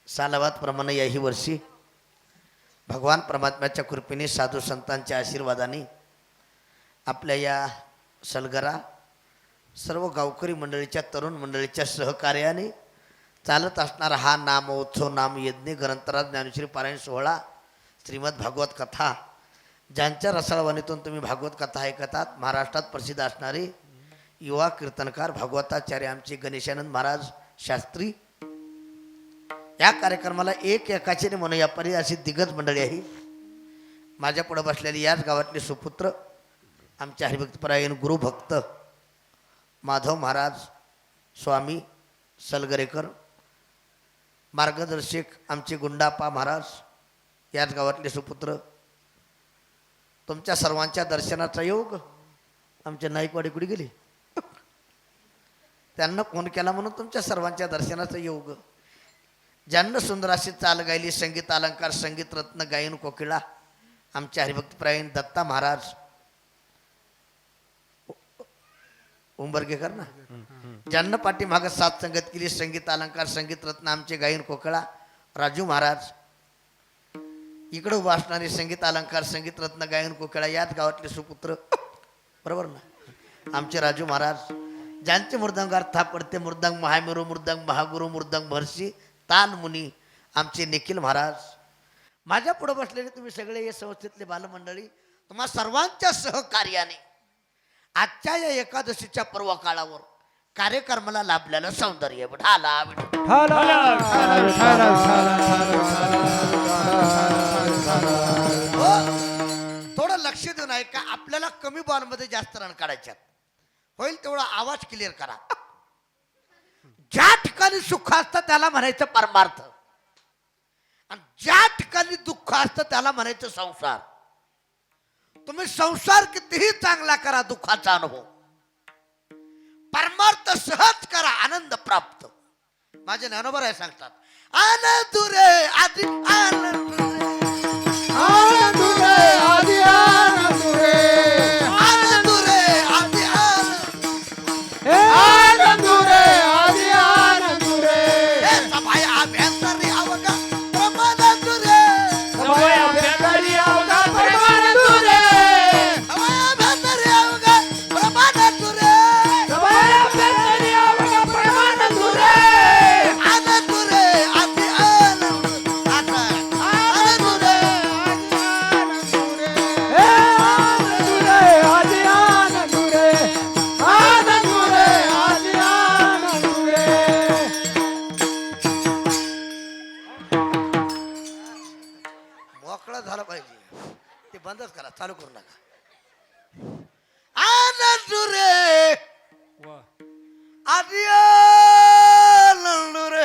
सालावादप्रमाणे याही वर्षी भगवान परमात्म्याच्या कृपेने साधू संतांच्या आशीर्वादाने आपल्या या सलगरा सर्व गावकरी मंडळीच्या तरुण मंडळीच्या सहकार्याने चालत असणारा हा नामोत्सव नामयज्ञ ग्रंथराज ज्ञानेश्वरी पारायण सोहळा श्रीमद भागवत कथा ज्यांच्या रसाळवाणीतून तुम्ही भागवत कथा ऐकतात महाराष्ट्रात प्रसिद्ध असणारे युवा कीर्तनकार भागवताचार्य आमचे गणेशानंद महाराज शास्त्री या कार्यक्रमाला एक एकाचे म्हणूया परी अशी दिग्गज मंडळी आहे. माझ्या पुढे बसलेली याच गावातले सुपुत्र आमचे हरिभक्तपरायण गुरुभक्त माधव महाराज स्वामी सलगरेकर, मार्गदर्शक आमचे गुंडाप्पा महाराज याच गावातले सुपुत्र. तुमच्या सर्वांच्या दर्शनाचा योग आमच्या नाईकवाडी कुठे गेली त्यांना फोन केला म्हणून तुमच्या सर्वांच्या दर्शनाचा योग. ज्यांना सुंदर अशी चाल गायली संगीत अलंकार संगीत रत्न गायन कोकिळा आमचे हरिभक्तपरायण दत्ता महाराज उंबरगेकर ना. ज्यांना पाठीमागं साथ संगत केली संगीत अलंकार संगीत रत्न आमचे गायन कोकिळा राजू महाराज. इकडे उभा असणारे संगीत अलंकार संगीत रत्न गायन कोकिळा याच गावातले सुपुत्र बरोबर ना आमचे राजू महाराज. ज्यांचे मृदंगार थापडते मृदंग महामेरू मृदंग महागुरु मृदंग भरशी ताल मुनी आमचे निखिल महाराज. माझ्या पुढे बसलेले तुम्ही सगळे या संस्थेतले बालमंडळी तुम्हा सर्वांच्या सहकार्याने आजच्या या एकादशीच्या पर्व काळावर कार्यक्रमाला लाभलेलं सौंदर्य ढाला थोडं लक्ष देऊन ऐका. आपल्याला कमी बॉलमध्ये जास्त रन काढायच्यात होईल तेवढा आवाज क्लिअर करा. ज्या ठिकाणी सुख असतं त्याला म्हणायचं परमार्थ आणि ज्या ठिकाणी दुःख असतं त्याला म्हणायचं संसार. तुम्ही संसार कितीही चांगला करा दुःखाचा अनुभव परमार्थ सहज करा आनंद प्राप्त. माझे ज्ञानोबा आहे सांगतात आनंद रे आदि आनंद आनंद रे आदि आनंद रे आनंद रे आदि आनंद आनंद रे आदि आनंद रे सभाय अभ्यंतरी अवघा प्रमानंद रे सभाय अभ्यंतरी अवघा प्रमानंद रे सभाय अभ्यंतरी अवघा प्रमानंद रे सभाय अभ्यंतरी अवघा प्रमानंद रे आनंद रे आदि आनंद आनंद रे मोकळं झालं पाहिजे ते बंदच करा चालू करू नका. आनंद रे आदि आनंद रे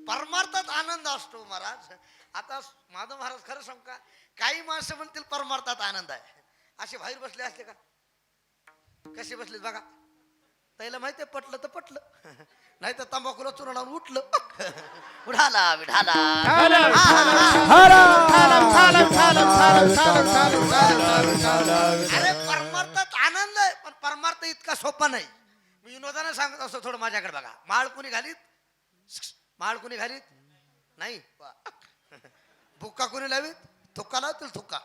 परमार्थात आनंद असतो महाराज. आता माधव महाराज खरं सांगू का काही माणसं म्हणतील परमार्थात आनंद आहे असे बाहेर बसले असते का कसे बसले बघा. त्याला माहितीये पटलं तर पटलं नाही तर तंबाखूला चुरा लावून उठलं उडाला विढाला. अरे परमार्थात आनंद आहे पण परमार्थ इतका सोपा नाही. मी विनोदाने सांगत असतो थोडं माझ्याकडे बघा. माळ कुणी घालीत नाही बुक्का कोणी लावीत थुक्का लावतील थुक्का.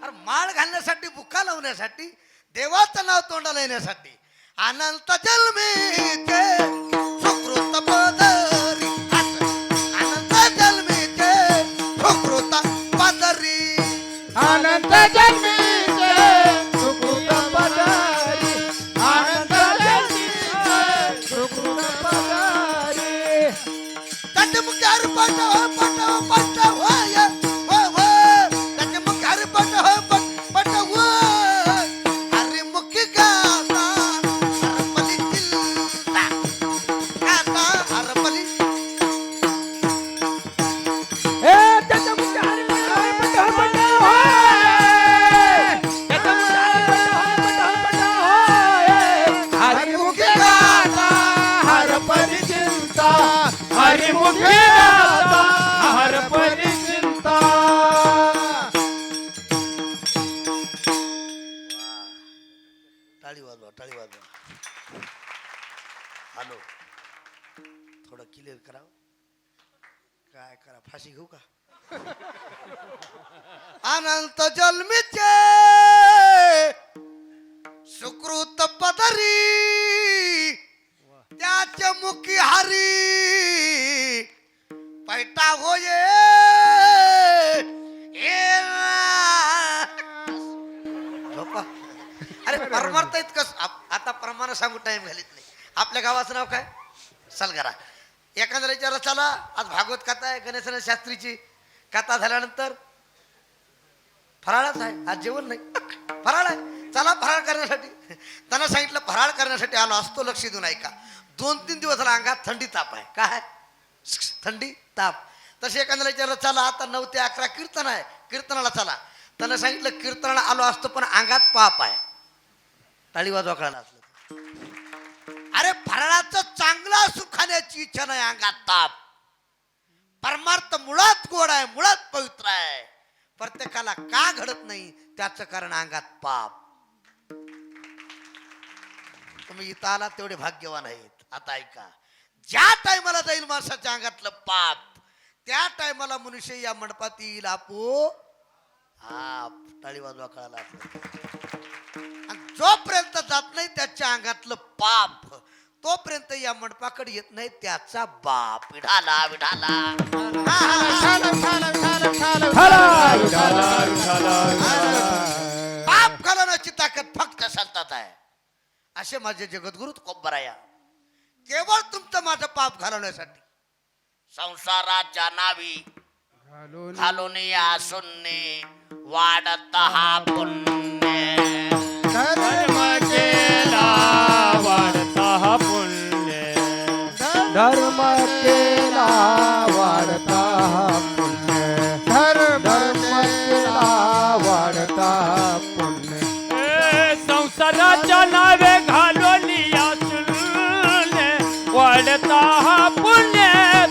अरे माळ घालण्यासाठी बुक्का लावण्यासाठी देवाचं नाव तोंडाला येण्यासाठी अनंत जन्मीचे सुकृत पदरी अनंत जन्मीचे सुकृत पदरी अनंत जन्मीचे सुकृत पदरी अनंत जन्मीचे सुकृत पदरी त्याचे मुख्यार पटव पटव पटव त्याचे मुख्यार पटव पटव अरे मुख्य गाता हरपली चिल्ला गाता हरपली त्याचे मुख्यार पटव पटव हरी मुख्य गाता हरपली चिंता हरी मुख्य गाता हरपली चिंता. टाळी वाजवा. हॅलो थोडं क्लिअर करावं. करा, फाशी घेऊ का? अनंत जन्मीचे सुकृत पदरी त्याच्या मुखी हरी पैटा होये झोपा. अरे परमार्थ इतकं आता प्रमाण सांगू टाइम घालीत नाही. आपल्या गावाचं नाव काय? सलगरा. एखाद्याला विचारलं चला आज भागवत कथा आहे, गणेश शास्त्रीची कथा झाल्यानंतर फराळच आहे, आज जेवण नाही, फराळ आहे, चला फराळ करण्यासाठी. त्यांना सांगितलं फराळ करण्यासाठी आलो असतो, लक्ष देऊन ऐका. 2-3 दिवस झाला अंगात थंडी ताप आहे. काय थंडी ताप? तसे एखाद्याला विचारलं चला आता 9 ते 11 कीर्तन आहे, कीर्तनाला चला. त्यांना सांगितलं कीर्तनाला आलो असतो पण अंगात पाप आहे. टाळी वाजवा कळाला असलं. अरे फराळाचं चांगला सुख खाण्याची इच्छा नाही, अंगात ताप. परमार्थ मुळात गोड आहे, मुळात पवित्र आहे. प्रत्येकाला का घडत नाही त्याचं कारण अंगात पाप. तुम्ही इथं आला तेवढे भाग्यवान आहेत. आता ऐका, ज्या टायमाला जाईल माणसाच्या अंगातलं पाप त्या टायमाला मनुष्य या मंडपात येईल आपो आप. टाळी वाजवा कळाला. आणि जोपर्यंत जात नाही त्याच्या अंगातलं पाप तोपर्यंत या मंडपाकडे येत नाही त्याचा बाप. विढाला विढाला पाप घालवण्याची ताकद फक्त संतात आहे. असे माझे जगद्गुरु कोंबराया केवळ तुमचं माझं पाप घालवण्यासाठी संसाराच्या नावी घालून या शून्य वाढत हा पुण्य. धर्म केला वाढता हा पुण्य. धर्म केला वाढता हा पुण्य. धर्म केला वाढता हा पुण्य. संसाराच्या नावे घालून या शून्य वाढता हा पुण्य.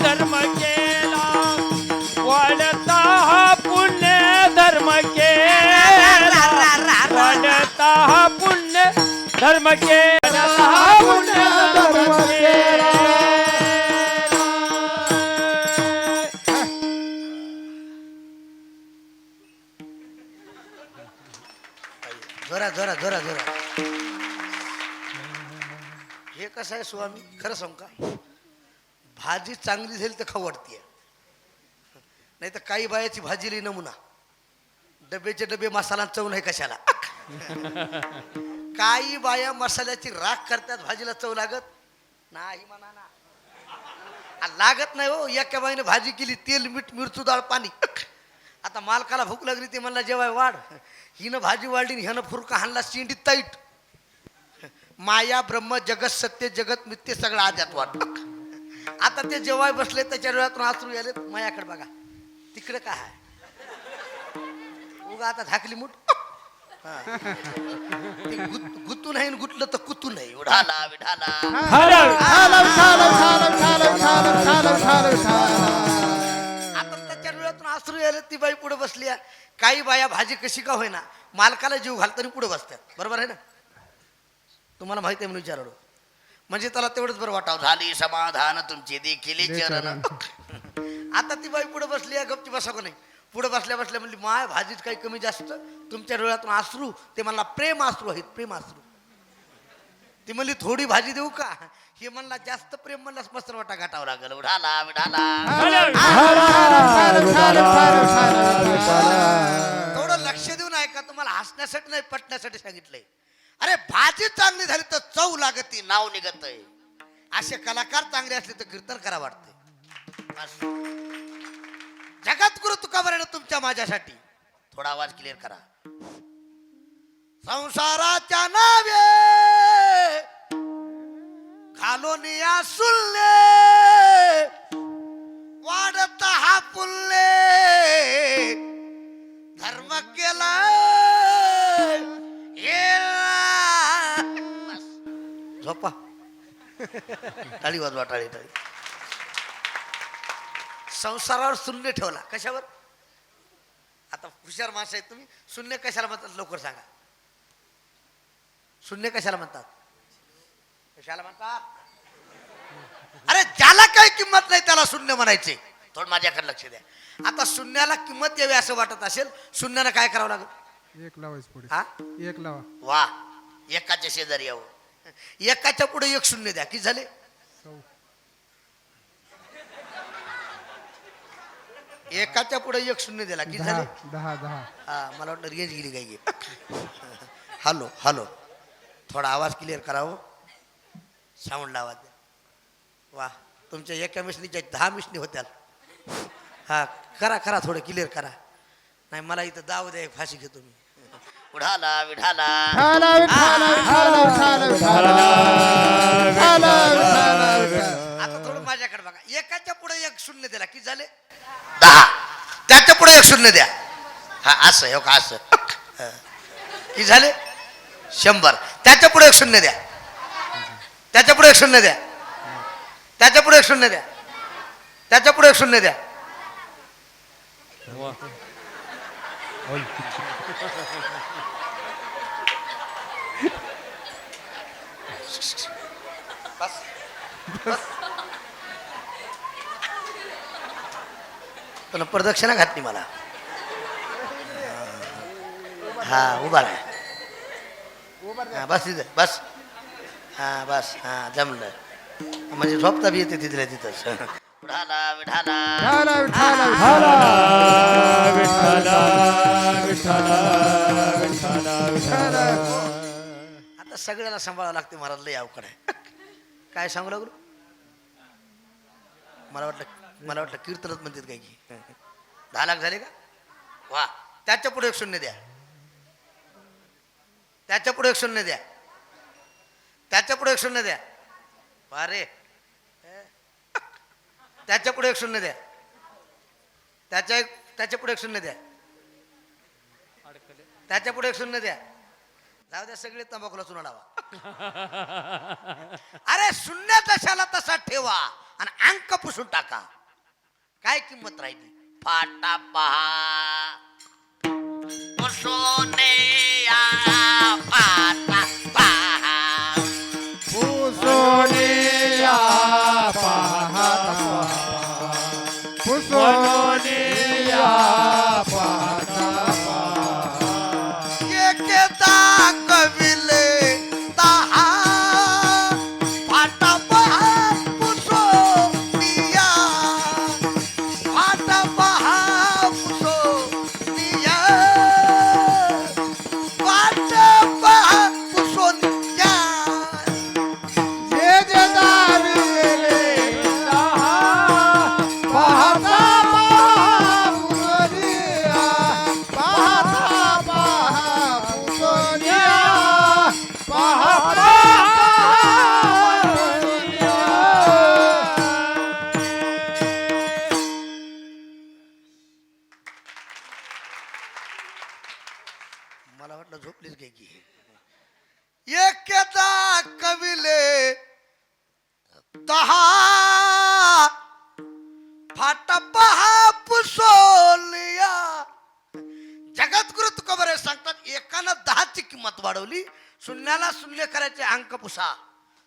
धर्म केला वाढता हा पुण्य. धर्म केला वाढता हा पुण्य. धर्म केला हा पुण्य. धर्म केला. जोरा जोरा जोरा जोरा. हे कसं आहे स्वामी, खरं सांगू का, भाजी चांगली झाली तर खाऊ वाटते. नाही तर काही बायाची भाजी लिहि नमुना, डबेचे डबे मसाला चव नाही कशाला. काही बाया मसाल्याची राख करतात, भाजीला चव लागत नाही म्हणा ना. लागत नाही हो. एका बाईने भाजी केली, तेल मीठ मिरचू डाळ पाणी. आता मालकाला भूक लागली, ते म्हणला जेवाय वाढ. हिनं भाजी वाढली, ह्यानं फुरका हाणला शेंडीत ताईट. माया ब्रह्म जगत सत्य जगत मिथ्य सगळं आद्यात वाट. आता ते जेवाय बसले, त्याच्या डोळ्यातून आसरू आले. मायाकडे बघा, तिकडे काय आहे? उगा आता झाकली मूठ. गुतू नाही, गुतलं तर कुतू नाही. उडाला विढाला. आता त्याच्या डोळ्यातून आसरू आले. ती बाई पुढे बसली. काही बाया भाजी कशी का होईना मालकाला जीव घालताना पुढे बसतात. बरोबर आहे ना? तुम्हाला माहिती आहे म्हणून विचारलो. म्हणजे त्याला तेवढंच बरं वाटावं. झाली समाधान तुमची देखील चरण. आता ती बाई पुढे बसली, गपची बसा का नाही. पुढे बसल्या बसल्या म्हणली माय भाजीत काही कमी जास्त, तुमच्या डोळ्यातून आसरू. ते म्हणला प्रेम आसरू आहेत, प्रेम आसरू. ती म्हणली थोडी भाजी देऊ का? हे म्हणला जास्त प्रेम म्हणलास मस्त वाटा गाठावं लागल. उडाला विडाला. थोडं लक्ष देऊन ऐका, तुम्हाला हसण्यासाठी नाही पटण्यासाठी सांगितलंय. अरे भाजी चांगली झाली तर चव लागती, नाव निघत. असे कलाकार चांगले असले तर कीर्तन करा वाटते. जगद्गुरु तुकाबराने तुमच्या माझ्यासाठी थोडा आवाज क्लिअर करा. संसाराच्या नावे घालून या सुल्ले वाढत हा पुल्ले. धर्म केला झोपा. टाळी वाजवा, टाळी टाळी. संसारावर शून्य ठेवला. कशावर? आता हुशार माणसं आहेत तुम्ही. शून्य कशाला म्हणतात लवकर सांगा. शून्य कशाला म्हणतात? कशाला म्हणतात? अरे ज्याला काही किंमत नाही त्याला शून्य म्हणायचे. थोडं माझ्याकडे लक्ष द्या. आता शून्याला किंमत द्यावी असं वाटत असेल, शून्यानं काय करावं लागेल? एक लावायचं पुढे. हा एक लावा. वा, एकाच्या शेजारी यावं, एकाच्या पुढे एक शून्य द्या, किती झाले? 100. एकाच्या पुढे एक शून्य दिला, किती 10 झाले? 10 10. हा, मला वाटलं रेंज गेली काय गे. हॅलो हॅलो, थोडा आवाज क्लिअर करावं, साऊंडला आवाज द्या. वा, तुमच्या एका मिशनीच्या 10 मिशनी होत्या. हा, करा करा, थोडं क्लिअर करा. नाही मला इथं दाव द्या, एक फाशी घेतो मी. उडाला विढाला, विठाला विठाला विठाला विठाला विठाला विठाला विठाला. आता थोडं माझ्याकडे बघा. एकाच्या पुढे एक शून्य दिला, किती झाले? 10. त्याच्या पुढे एक शून्य द्या. हा, असं हो का, असं हा. किती झाले? 100. त्याच्या पुढे एक शून्य द्या, त्याच्या पुढे एक शून्य द्या, त्याच्या पुढे एक शून्य द्या, त्याच्या पुढे एक शून्य द्या. बस बस. तुला प्रदक्षिणा घातली मला. हा, उभा राहा. हा, बस तिथं बस. हा बस, हा जमलं. म्हणजे झोपता बी येते तिथल्या तिथंच. विठाला विठाला, विठाला विठाला विठाला विठाला विठाला विठाला. आता सगळ्याला सांभाळावं लागते महाराज, लय अवघड आहे. काय सांगू लागलो? मला वाटलं कीर्तनच म्हणतात काय की. 10 लाख झाले का? वा, त्याच्या पुढे एक शून्य द्या, त्याच्या पुढे एक शून्य द्या, त्याच्या पुढे एक शून्य द्या. अरे, त्याच्या पुढे एक शून्य द्या, त्याच्या पुढे एक शून्य द्या, त्याच्या पुढे एक शून्य द्या. जाऊ द्या, सगळे तंबाखूला चुना लावा. अरे, शून्य तशाला तसा ठेवा आणि अंक पुसून टाका. काय किंमत राहिली? फाटा पहा पुसोने या, फाटा पहा. पुसोनिया पाहता पुसोनिया पाहता. एकदा कविले दहा, फाटा पहा पुसोनिया, फाटा पहा पुसोनिया, फाटा पहा पुसोनिया. जे जे दाविले पाहता पुसोनिया पाहता पुसोनिया पाहता पुसोनिया. मला वाटलं झोपलीच काय की. एकदा कविले दहा, फाटा पहा पुसोलिया. जगद्गुरु तुकोबरे सांगतात, एकानं 10ची किंमत वाढवली, शून्याला शून्य करायचे, अंक पुसा.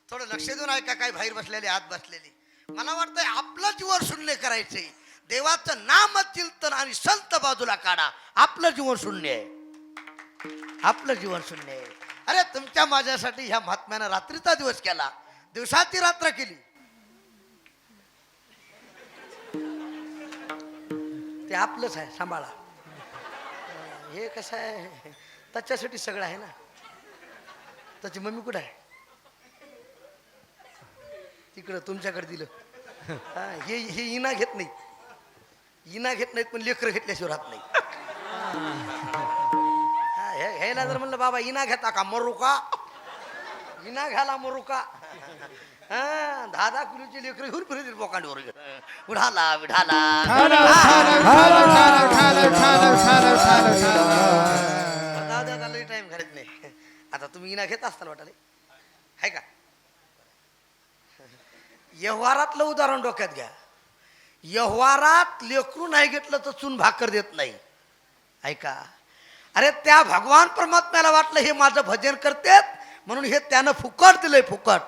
थोडं लक्ष देऊन ऐका, काय बाहेर बसलेले आत बसलेली. मला वाटतंय आपलं जीवन शून्य करायचंय. देवाचं नाम चिंतन आणि संत बाजूला काढा. आपलं जीवन शून्य आहे, आपलं जीवन शून्य आहे. अरे, तुमच्या माझ्यासाठी ह्या महात्म्यानं रात्रीचा दिवस केला, दिवसाची रात्र केली. ते आपलंच आहे, सांभाळा. हे कसं आहे, त्याच्यासाठी सगळं आहे ना. त्याची मम्मी कुठं आहे? तिकडं तुमच्याकडे दिलं. हा, हे हे इना घेत नाही, इना घेत नाहीत, पण लेकरं घेतल्याशिवाय राहत नाही. ह्याला जर म्हणलं बाबा इना घेता का, मरू का, इना घ्याला मरू का. हा, 10 किलोची लेकरं घेऊन फिरतील बोकांडीवर. विढाला विढाला, टाइम घालत नाही. आता तुम्ही इना घेत असताल वाटाले, आहे का? व्यवहारातलं उदाहरण डोक्यात घ्या. व्यवहारात लेकरू नाही घेतलं तर चून भाकर देत नाही, ऐका. अरे, त्या भगवान परमात्म्याला वाटलं हे माझं भजन करतेत म्हणून हे त्यानं फुकट दिलंय, फुकट.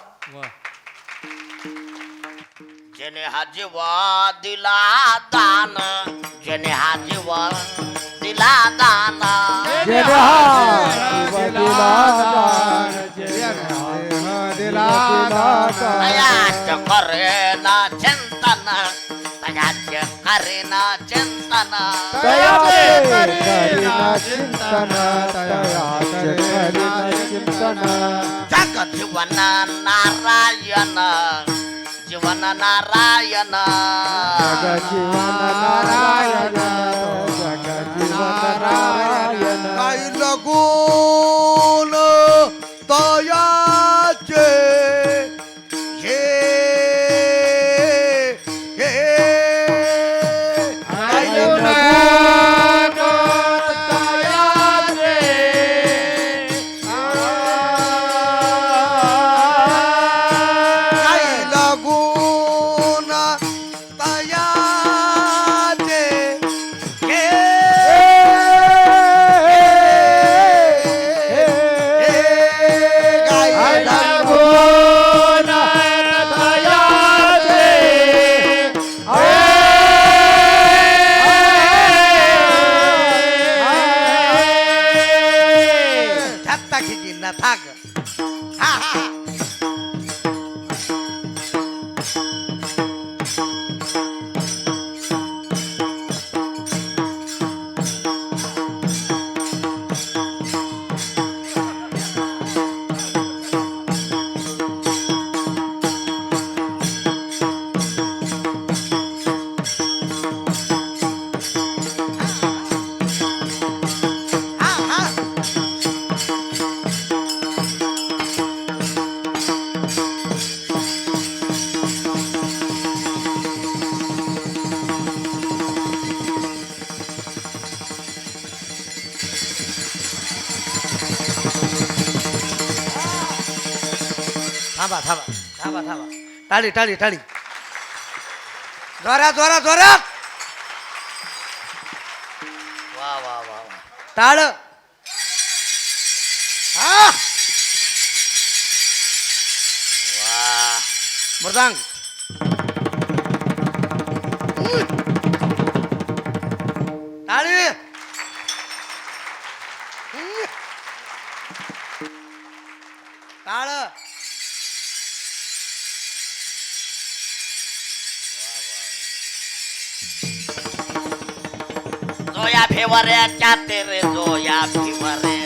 जेने हा जीवा दिला दान जेने हा जीवा दिला दान जय तयाच करे ना चिंतन तयाच करे ना चिंतन जग जीवन नारायण जीवन नारायण काही लगून तयाचे हे काही लगून तयाचे काही लगून तयाचे हे थांबा थांबा थांबा थांबा टाळी टाळी टाळी जोरात जोरात जोरात वा वा वा वा टाळ हा वा मृदांग टाळी टाळ जोया भिवऱ्याच्या तेरे जोया भिवरे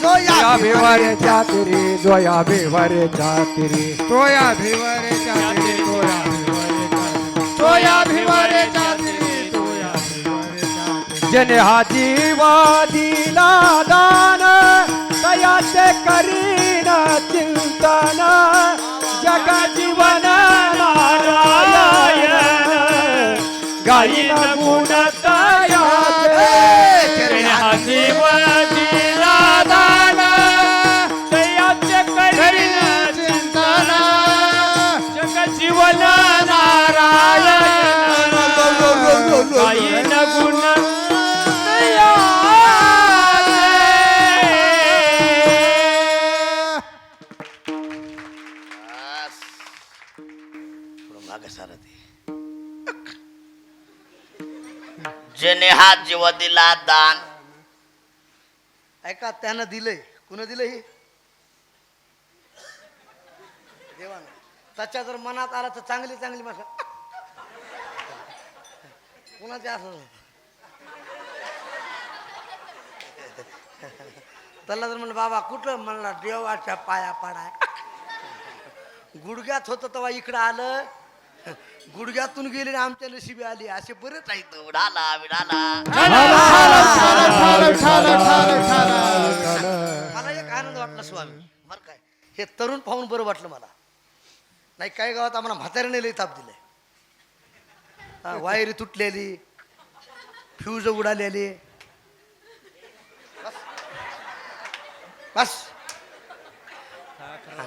जोया भिवारे चातरी जोया भिवारे चातरी तोया भिवरे चातरी तोया भिवरे चातरी तोया भिवरे चातरी तोया भिवरे चातरी जने हा जीवा दिला दान तयाचे करीन चिंतन जग जीवन नारायण गायीन गुण तयाचे जने हा जीवा दिला दान तयाचे करीन चिंतन जग जीवन नारायण गायीन गुण जेने हा जीव दिला दान ऐका त्यानं दिलंय कुणा दिलं हे देवानं त्याच्या जर मनात आला तर चांगली चांगली भाषा कुणाचे असं त्याला जर म्हणलं बाबा कुठं म्हणला देवाच्या पाया पाडाय गुडघ्यात होतं तेव्हा इकडं आलं गुडघ्यातून गेले आणि आमच्या नशिबी आली असे बरेच आहेत उडाला विडाला मला एक आनंद वाटला स्वामी बरं काय हे तरुण पाहून बरं वाटलं मला नाही काही गावात आम्हाला म्हाताऱ्याने लई ताप दिलाय वायरी तुटलेली फ्यूज उडालेली बस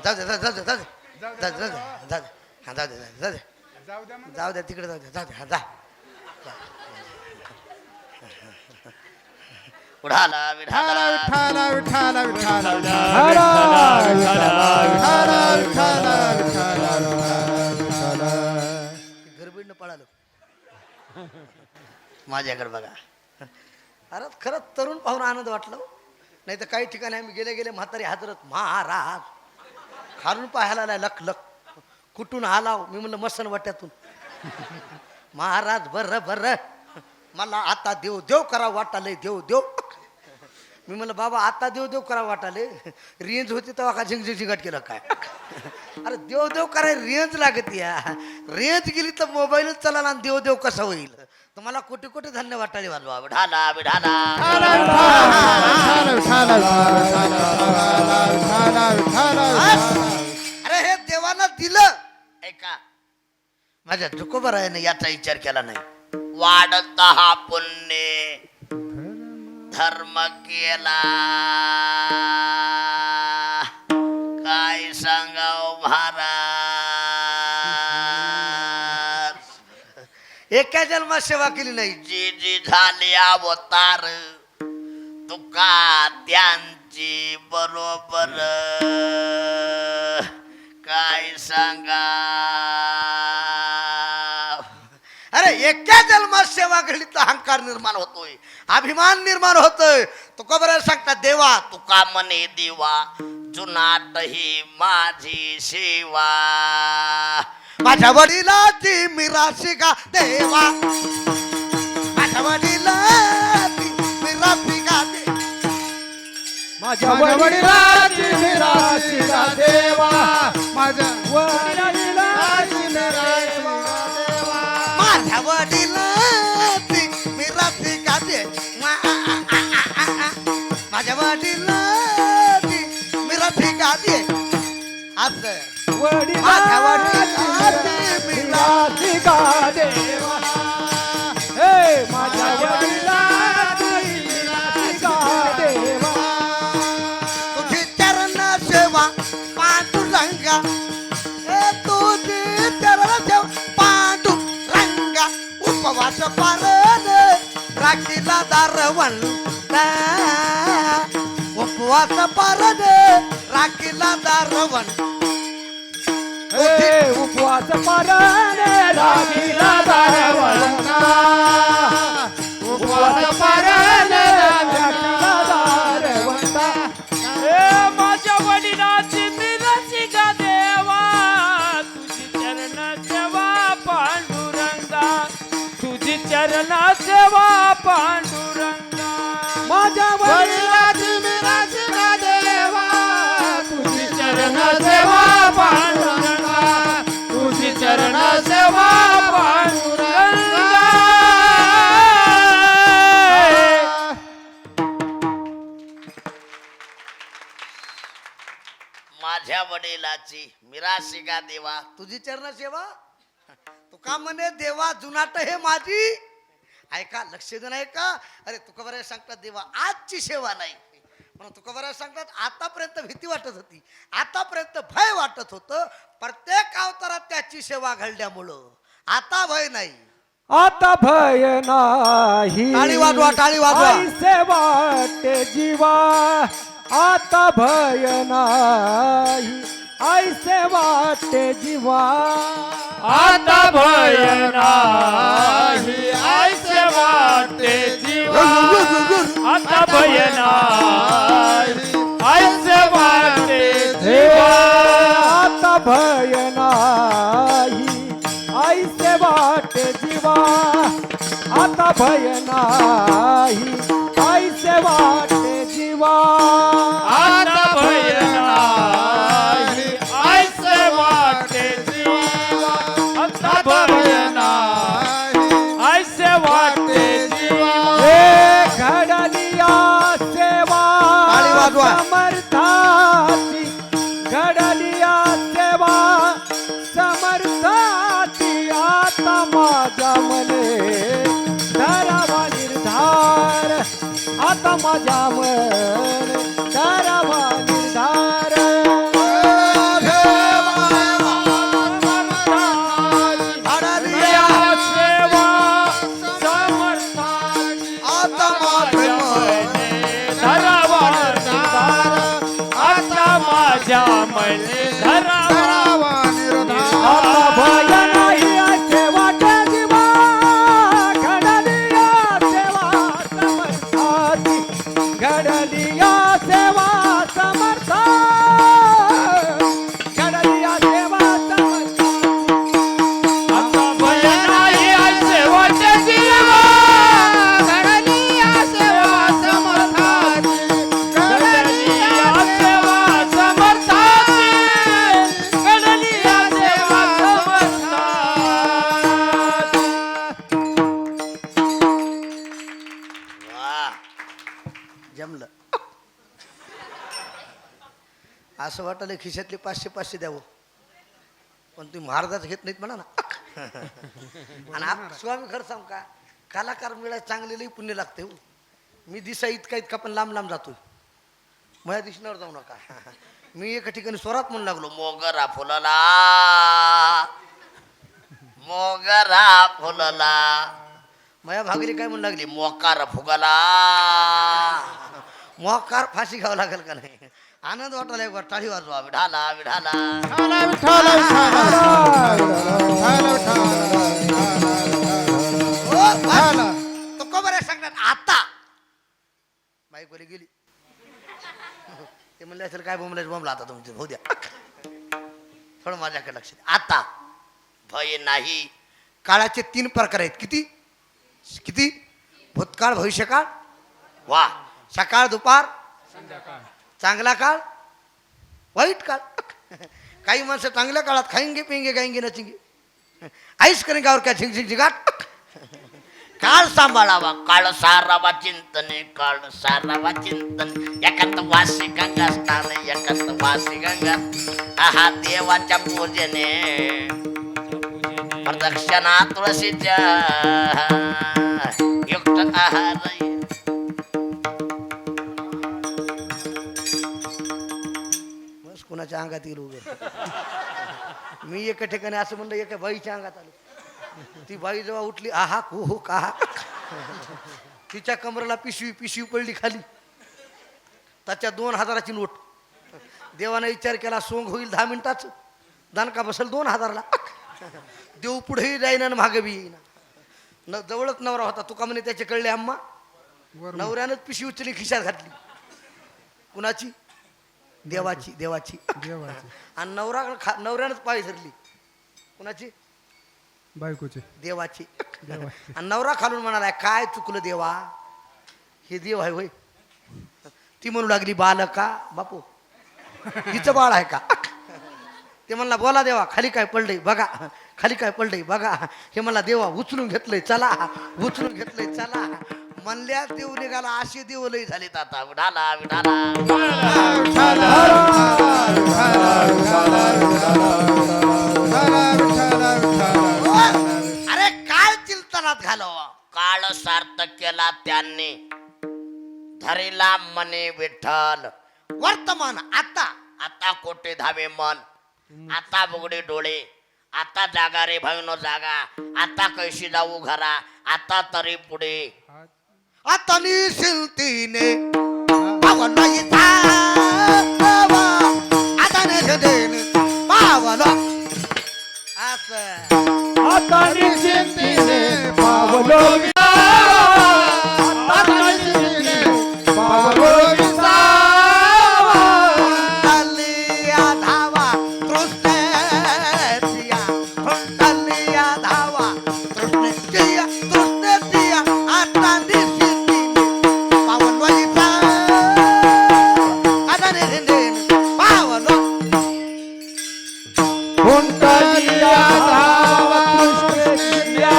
जाऊ दे जाऊ दे जाऊ दे जाऊ दे जाऊ दे जाऊ दे हा जाऊ दे जाऊ दे जाऊ द्या तिकडे जाऊ दे जाऊ दे हा जा उडाला विडाला विठाला विठाला विठाला हरा विठाला विठाला विठाला विठाला माझ्याकडे बघा. अरे खरंच तरुण पाहून आनंद वाटला. नाही तर काही ठिकाणी आम्ही गेले गेले म्हातारी हजरत महाराज खालून पाहायला आलाय लख लख कुठून आलाव. मी म्हणलं मसन वाट्यातून. महाराज बर्र बर्र मला आता देव देव करा वाटाले देव देव. मी म्हणलं बाबा आता देव देव करा वाटाले रेंज होती तेव्हा का झिंगझिंगाट केलं काय. अरे देव देव करायला रेंज लागत या. रेंज गेली तर मोबाईलच चला आणि देव देव कसा होईल. तुम्हाला कोटी कोटी धन्य वाटाले वाजवा. ढाला बिढाला. अरे हे देवानं दिलं ऐका. माझ्या तुकोबरायाने याचा विचार केला नाही. वाढत हा पुण्य धर्म केला काय सांगाव महाराज. एका जन्मात सेवा केली नाही. जी जी झाली अवतार तुका त्यांची बरोबर काय सांगा. अरे एका जन्मात सेवा घडली तर अहंकार निर्माण होतोय, अभिमान निर्माण होतोय. तुका बरं सांगता देवा तुका मने देवा जुनाट ही माझी सेवा. माझ्या वडिलाची मिराशी का देवा. माझ्या वडिलाची मिराशी का देवा. माझ्या वडिलांची निराशी का देवा. माझ्या वडिलांची निराशी का देवा. माझ्या वडिलाची मिराशी का दे. माझ्या वडिलाची मिराशी का दे. असं माझ्या वडिलाची मिराशी का देवा. हे माझ्या वडिलांची मिराशी का देवा. तुझी चरण सेवा पांडुरंगा. तुझी चरण सेवा पांडुरंगा. उपवास पारण राखीला दारवण. उपवास पारण राखीला दारवण. उपवास पारण राखीला दारवंता. उपवास पारण राखीला दारवंता. माझ्या वडिलाची मिराशी का देवा. तुझी चरण सेवा पांडुरंगा. तुझी चरण सेवा पांडुरंगा. माझ्या वडिलाची मिराशी का देवा. तुझी चरण सेवा पांडुरंगा. तुझी चरण सेवा पांडुरंगा. माझ्या वडिलाची मिराशी का देवा तुझी चरण सेवा. तुका म्हणे देवा जुनाट हे माझी. ऐका लक्ष देणं ऐका. अरे तुका बरं सांगतात देवा आजची सेवा नाही. म्हणून तुका बरं सांगतात आतापर्यंत भीती वाटत होती, आतापर्यंत भय वाटत होतं. प्रत्येक अवतारात त्याची सेवा घडल्यामुळं आता भय नाही. आता भय नाही. टाळी वाजवा टाळी वाजवा. ऐसे वाटे जीवा. आता भय नाही. ऐसे वाटे जीवा. आता भय नाही. ऐसे वाटे जीवा. आता भय नाही. ऐसे वाटे जीवा. आता भय नाही. ऐसे वाटे जीवा. आता भय नाही. ऐसे वाटे जीवा. आता भय नाही. ऐसे वाटे जीवा. आता भय नाही. ऐसे वाटे जीवा. हे घडलिया सेवा टाळी वाजवा. समर्थाची. घडलिया सेवा समर्थाची. आता माझ्या मने धरावा निर्धार. आता माझ्या मन धरावा निर्धार. सेवा समर्थाची. आता माझे मन धरावा निर्धार. आता माझ्या मने धरावा आता भय नाही. ऐसे वाटे जीवा. जमलं. असं वाटलं खिशातले 500 द्यावं, पण तुम्ही महाराजाच घेत नाहीत म्हणा ना. आणि स्वामी खरं सांग का, कलाकार मिळायला चांगले लई पुण्य लागते हो. मी दिसा इतका पण लांब लांब जातोय, माझ्या दिसण्यावर जाऊ नका. मी एका ठिकाणी स्वरात म्हणू लागलो, मोगरा फुलला मोगरा फुलला. माझ्या भागरी काय म्हणू लागली, मोकार फुगला. मोकार फाशी घ्यावं लागेल का नाही. आनंद वाटायला एक टाळी वाजवा, विढाला विढाला. तो खबर आहे सांगणार आता. बाईक वली गेली, ते म्हणले असेल काय बोंबलाच बोंबला आता तुमचे होऊ द्या. थोडं माझ्याकडे लक्ष द्या. आता भय नाही. काळाचे 3 प्रकार आहेत. किती किती? भूतकाळ, भविष्यकाळ, वा, सकाळ, दुपार, चांगला काळ, वाईट काळ. काही माणसं चांगल्या काळात खाएंगे पिएंगे गाएंगे नचेंगे, आईस करेंगे और क्या झिंग झिंग झिंगाट. काळ सांभाळावा, काळ सारावा चिंतने, काळ सारावा चिंतन. एकांत वासी गंगा स्नान, एकांत वासी गंगा. आहा देवाच्या पूजेने प्रदक्षिणा तुळशीच्या युक्त आहार. बस कुणाच्या अंगात येईल उभं. मी एका ठिकाणी असं म्हणलं, एका बाईच्या अंगात आलो. ती बाई जेव्हा उठली, आहा हो का, तिच्या कमरेला पिशवी पडली खाली. त्याच्या 2000ची नोट. देवाने विचार केला, सोंग होईल 10 मिनिटाचं, दणका बसल 2000ला. देव पुढेही जाईना आणि मागे बी येईना. जवळच नवरा होता. तुका म्हणे त्याचे कळले अम्मा. नवऱ्यानंच पिशवी उचलली, खिशात घातली. कुणाची? देवाची. देवाची. आणि नवऱ्यानंच पाय धरली. कुणाची? बायकोचे. देवाची. आणि नवरा खालून म्हणाला, काय चुकलं देवा, हे देव आहे होय. ती म्हणू लागली, बालका बापू हिचं बाळ आहे का. ते म्हणला, बोला देवा, खाली काय पडलंय बघा, खाली काय पडलंय बघा. हे म्हणला, देवा उचलून घेतलंय चला, उचलून घेतलंय चला. म्हणल्या देव निघाला. असे देव लय झालेत आता. विढाला विढाला. अरे काय चिंतनात घालावं. काळ सार्थक केला त्यांनी, धरिला मने विठ्ठल. वर्तमान आता. आता कोठे धावे मन, आता बुगडे डोळे, आता जागा रे भयनो जागा, आता कैशी जाऊ घरा, आता तरी पुढे. आता निशिलतीने पावन आता निशिलतीने पावन. असं आता निश्चिंतीने पावलो आता निश्चिंतीने पावलो धावा तृष्णेतिया, धावा तृष्णेतिया, तृष्णेतिया. आता निश्चिंतीने पावन वैसा, आता निश्चिंतीने पावन. कुंटलिया धावा कृष्णेतिया,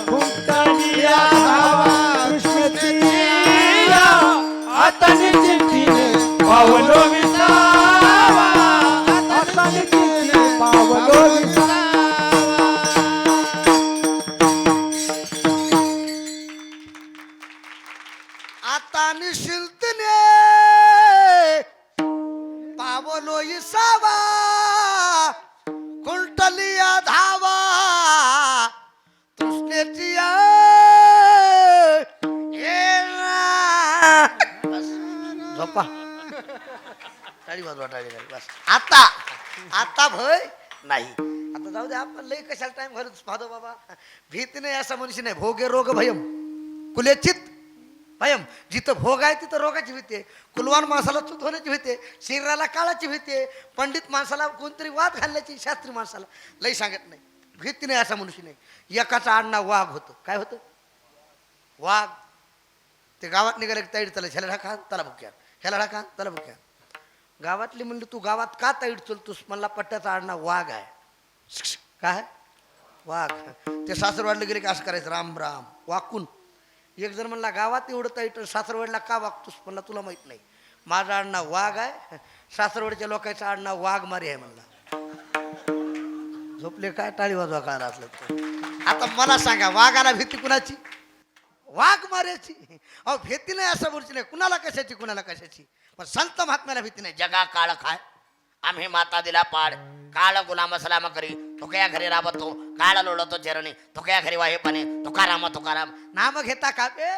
कुंटलिया धावा कृष्णेतिया. आता निश्चिंतीने पावलो विसावा, आता निश्चिंतीने पावलो विसावा. आता निशिलतीने पावलो इसावा, कुंटलिया धावा तृष्णेतिया. झोपा, टाळी वाजवा, टाळी टाळी. बस आता. आता भय नाही. आता जाऊ दे, आपण लय कशाला टाइम घालूच पाहतो बाबा. भीती नाही असा मनुष्य नाही. भोगे रोग भयम कुलेचित भयम. जिथं भोग आहे तिथं रोगाची भीती आहे. कुलवान माणसाला चूत होण्याची भीती आहे, शरीराला काळाची भीती आहे, पंडित माणसाला कोणतरी वाद घालण्याची, शास्त्री माणसाला लई सांगत नाही. भीती नाही असा मनुष्य नाही. एकाचा आडनाव वाघ होतं. काय होतं? वाघ. ते गावात निघाले की ताईड त्याला ह्याला ढाका त्याला भुक्या, ह्याला ढाका त्याला भुक्या. गावातली म्हणली, तू गावात का ताईड चलतोस. म्हणला, पट्ट्याचा आडनाव वाघ आहे. काय? वाघ. ते सासरवाडले गेले की असं करायचं, राम राम वाकून. एक जण म्हणला गावात एवढं ताईट सासरवाडीला का वागतोस म्हणला तुला माहित नाही माझं आडनाव वाघ आहे सासरवाडीच्या लोकांचं आडनाव वाघमारी आहे म्हणला झोपले काय टाळी वाजवा काढला असलं तर. आता मला सांगा वाघाला भीती कुणाची वाघ मारायची अहो भीती नाही असं बोलची नाही कुणाला कशाची कुणाला कशाची पण संत महात्म्याला भीती नाही जगा काळ खाय आम्ही माता दिला पाड काळ गुलाम सलाम करी तो कया घरी राबतो काळ लोळतो चरणी तो कया घरी वाहे पाणी तुकाराम नाम घेता का बे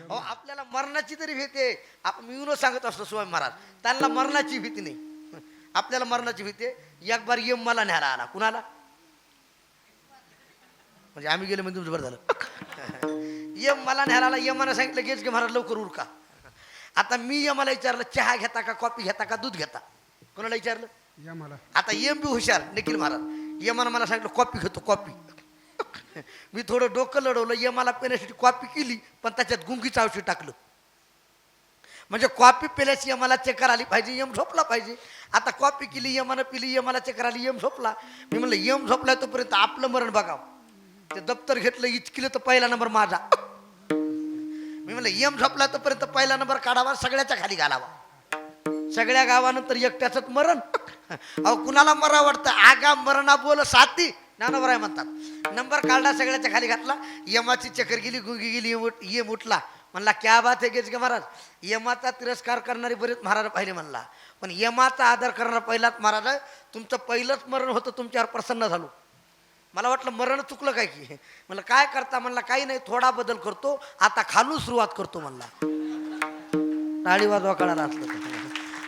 हो आपल्याला मरणाची तरी भीती आहे आपण मी येऊन सांगत असतो स्वामी महाराज त्यांना मरणाची भीती नाही आपल्याला मरणाची भीती आहे एक बार यम मला न्यायला आला कुणाला म्हणजे आम्ही गेलो म्हणजे तुमचं बरं झालं यम मला न्यायला आला यमानं सांगितलं गेच घे महाराज लवकर उरका आता मी यमाला विचारलं चहा घेता का कॉफी घेता का दूध घेता कोणाला विचारलं या मला आता यम बी हुशार निखिल महाराज यमानं मला सांगितलं कॉफी घेतो कॉफी मी थोडं डोकं लढवलं यमाला पिण्यासाठी कॉफी केली पण त्याच्यात गुंगीचं औषध टाकलं म्हणजे कॉफी पिल्याची यमाला चक्कर आली पाहिजे यम झोपला पाहिजे आता कॉफी केली यमानं पिली यमाला चक्कर आली यम झोपला मी म्हणलं यम झोपला तोपर्यंत आपलं मरण बघावं ते दप्तर घेतलं इचकिलं तर पहिला नंबर माझा मी म्हणलं यम झोपला तोपर्यंत पहिला नंबर काढावा सगळ्याच्या खाली घालावा सगळ्या गावानंतर एकट्याच मरण अहो कुणाला मरा वाटतं आगा मरणा बोल साथी ज्ञानोबराय म्हणतात नंबर काढला सगळ्याच्या खाली घातला यमाची चक्कर गेली गुंगी गेली यम उठला म्हणला क्या बात आहे गेच गे महाराज यमाचा तिरस्कार करणारे बरेच महाराज पाहिले म्हणला पण यमाचा आदर करणारा पहिलाच महाराज आहे तुमचं पहिलंच मरण होतं तुमच्यावर प्रसन्न झालो मला वाटलं मरण चुकलं काय की म्हणलं काय करता म्हणला काही नाही थोडा बदल करतो आता खालून सुरुवात करतो म्हणला टाळी वाजवा कळाला असलं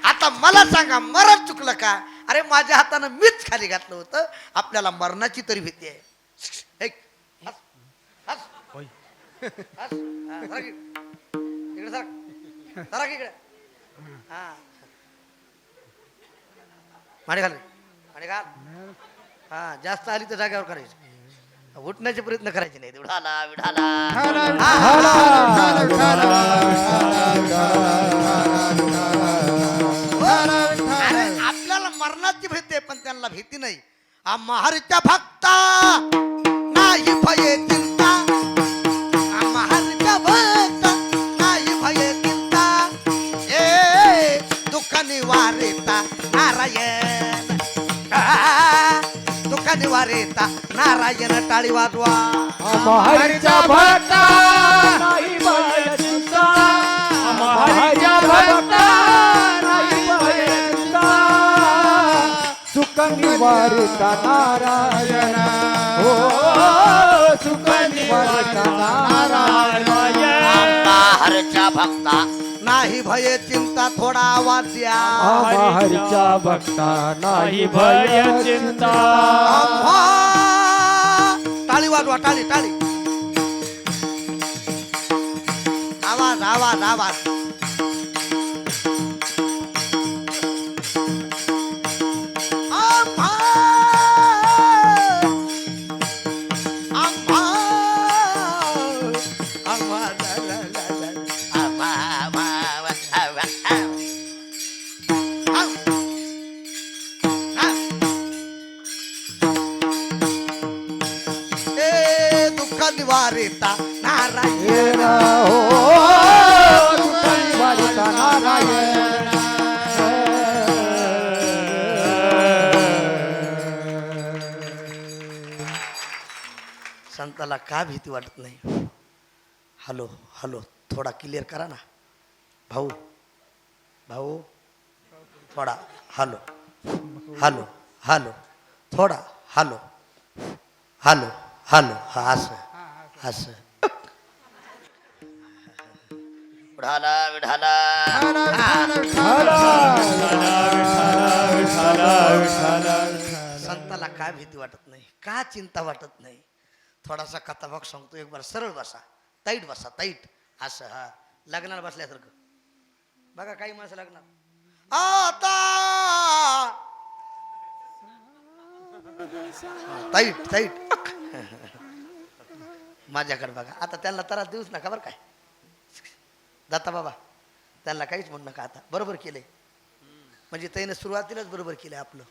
आता मला सांगा मरण चुकलं का अरे माझ्या हातानं मीच खाली घातलं होतं आपल्याला मरणाची तरी भीती आहे ऐक, हस, हस, हस. हा, सरक इकडे सरक इकडे हा माडी घाल माडी घाल हा जास्त आली तर जागेवर करायची उठण्याचे प्रयत्न करायचे नाही विढाला अरे आपल्याला मरणाची भीती आहे पण त्यांना भीती नाही आम्हाच्या भक्ता नाही भये चिंता आम्हाच्या भक्ता नाही भये चिंता ए दुःख निवारिता नारायण दुःख निवारिता नारायण टाळी वाजवा हरीचा भक्ता नाही भय चिंता हरीचा भक्ता नाही भय चिंता सुख निवारिता नारायण हो सुख निवारिता नारायण हरच्या भक्ता नाही भय चिंता थोडा आवाज द्या हरीचा भक्ता नाही भय चिंता टाळी वाजवा टाळी टाळी आवाज आवाज आवाज निवारिता नारायण हो सुख निवारिता नारायण संताला का भीती वाटत नाही हॅलो हॅलो थोडा क्लिअर करा ना भाऊ भाऊ थोडा हॅलो हॅलो हॅलो थोडा हॅलो हॅलो हॅलो हा असं असं विढाला विढाला संताला काय भीती वाटत नाही का चिंता वाटत नाही थोडासा कथाभाग सांगतो एक बार सरळ बसा ताईट असं हा लग्नाला बसल्यासारखं बघा काही माणसं लग्नात आता ताईट माझ्याकडे बघा आता त्यांना त्रास देऊच नका बरं काय दत्ता बाबा त्यांना काहीच म्हणू नका आता बरोबर केलंय म्हणजे त्याने सुरुवातीलाच बरोबर केलंय आपलं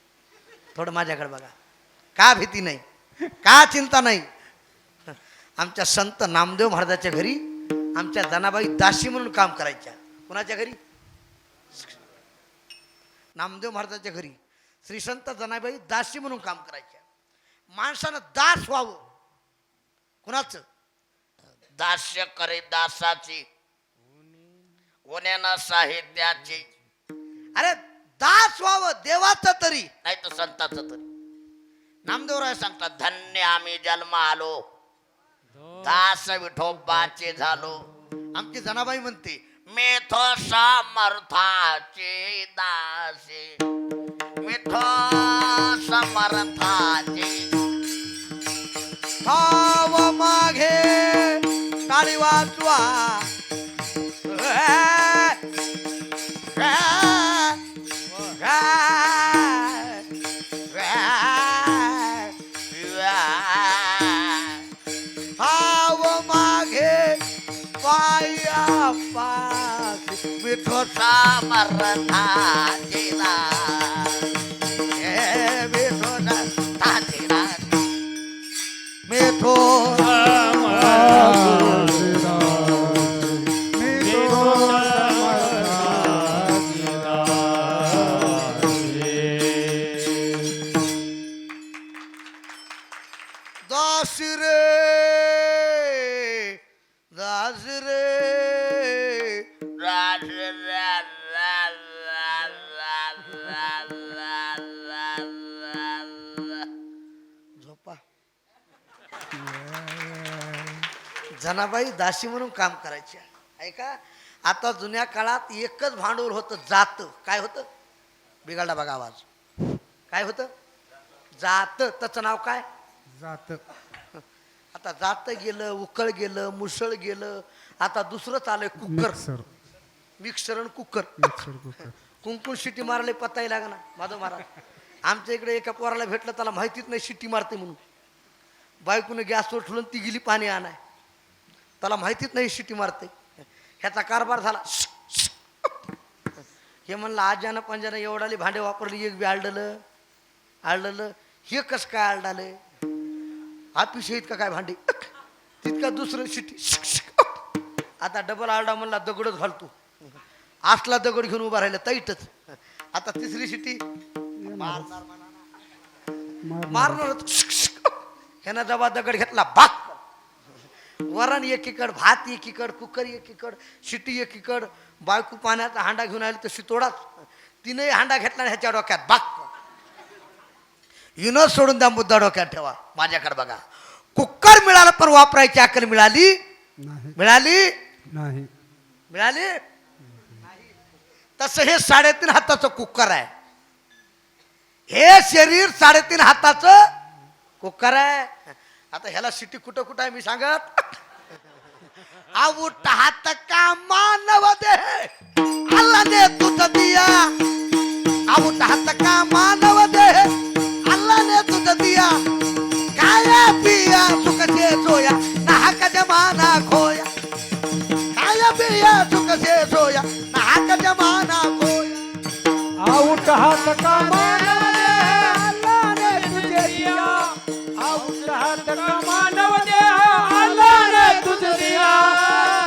थोडं माझ्याकडे बघा का भीती नाही का चिंता नाही आमच्या संत नामदेव महाराजाच्या घरी आमच्या जनाबाई दासी म्हणून काम करायच्या. कोणाच्या घरी? नामदेव महाराजांच्या घरी श्री संत जनाबाई दासी म्हणून काम करायच्या. माणसानं दास व्हावं. कुणाचं? दास्य करे दासाची, ओण्यानं साहित्याची. अरे दास व्हावं देवाचं तरी नाही तर संताचं तरी. नामदेवराय सांगतात, धन्य आम्ही जन्म आलो, दास विठोबाचे झालो. आमची जनाबाई म्हणते, मेथो समर्थाचे दासे, मेथो समर्थाचे. भाव मागे टाळी वाजवा, भाव मागे पाया पास विठो समर्थाचे विठो मिठो दास रे दास रे झोपा. जनाबाई दासी म्हणून काम करायच्या. ऐका, आता जुन्या काळात एकच भांडवल होतं, जात. काय होतं? बिघडला बघा आवाज. काय होतं? जात. त्याचं नाव काय? जात. आता जात गेलं, उकळ गेलं, मुसळ गेलं. आता दुसरंच आलंय कुकर. मिक्सर आणि कुकर. कुंकुण शिटी मारले पत्ताही लागना. माधव महाराज आमच्या इकडे एका पोराला भेटलं, त्याला माहितीच नाही शिटी मारते म्हणून. बायकोने गॅसवर ठेवून ती गेली पाणी आणाय, त्याला माहितीच नाही शिटी मारते. ह्याचा कारभार झाला. हे म्हणलं आज्यानं पंजानं एवढाली भांडे वापरली, एक बी आळडलं. हे कसं काय आळडालं? ऑफिस येत का काय भांडी? तितका दुसरं शिटी. आता डबल आरडा म्हणला, दगडच घालतो. असला दगड घेऊन उभा राहिला ताईटच. आता तिसरी शिटी मारणार. ह्यानं जेव्हा दगड घेतला, भात. वरण एकीकड, भात एकीकड, कुकर एकीकड, शिटी एकीकड. बायको पाण्याचा हांडा घेऊन आली तशी तोडाच. तिने हांडा घेतला, ह्याच्या डोक्यात बाक. हिनं सोडून द्या, मुद्दा डोक्यात ठेवा. माझ्याकडे बघा, कुकर मिळाला पण वापरायची अक्कल मिळाली? मिळाली नाही. मिळाली? तसं हे 3.5 हाताचं कुकर आहे. हे शरीर 3.5 हाताचं कुकर आहे. आता ह्याला शिटी कुठं कुठं आहे मी सांगत. आऊट हात का मानव दे अल्लाह ने तुझ दिया. आऊट हात का मानव दे अल्लाह ने तुझ दिया. खाया पिया सुख से सोया, नाहक जमाना खोया. खाया पिया सुख से सोया, नाहक जमाना खोया. आउट हाथ का मानव दे अल्लाह ने तुझे दिया. आउट हाथ का मानव दे अल्लाह ने तुझे दिया.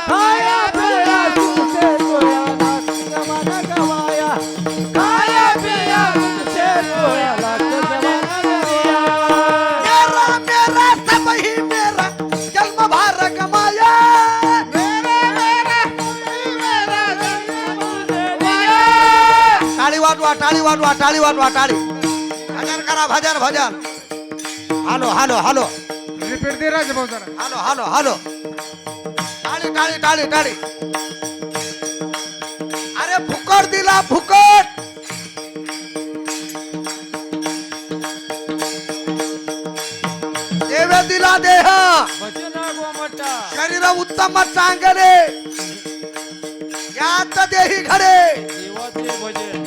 खाया पिया सुख से सोया, लाख जमाना गवाया. खाया पिया सुख से सोया, लाख जमाना गवाया. मेरा मेरा सब ही मेरा जन्म भर कमाया. टाळी वाजवा, टाळी वाजवा, टाळी वाजवा, टाळी. भजन करा, भजन भजन. हॅलो हॅलो हॅलो रिपीट दे राजभाऊ जरा. Hello hello hello. टाळी टाळी टाळी टाळी. अरे फुकट दिला, फुकट. देव दिला देह, भजन गोमटा शरीर उत्तम चांगले. यात देही घडे. देवाचे भजन.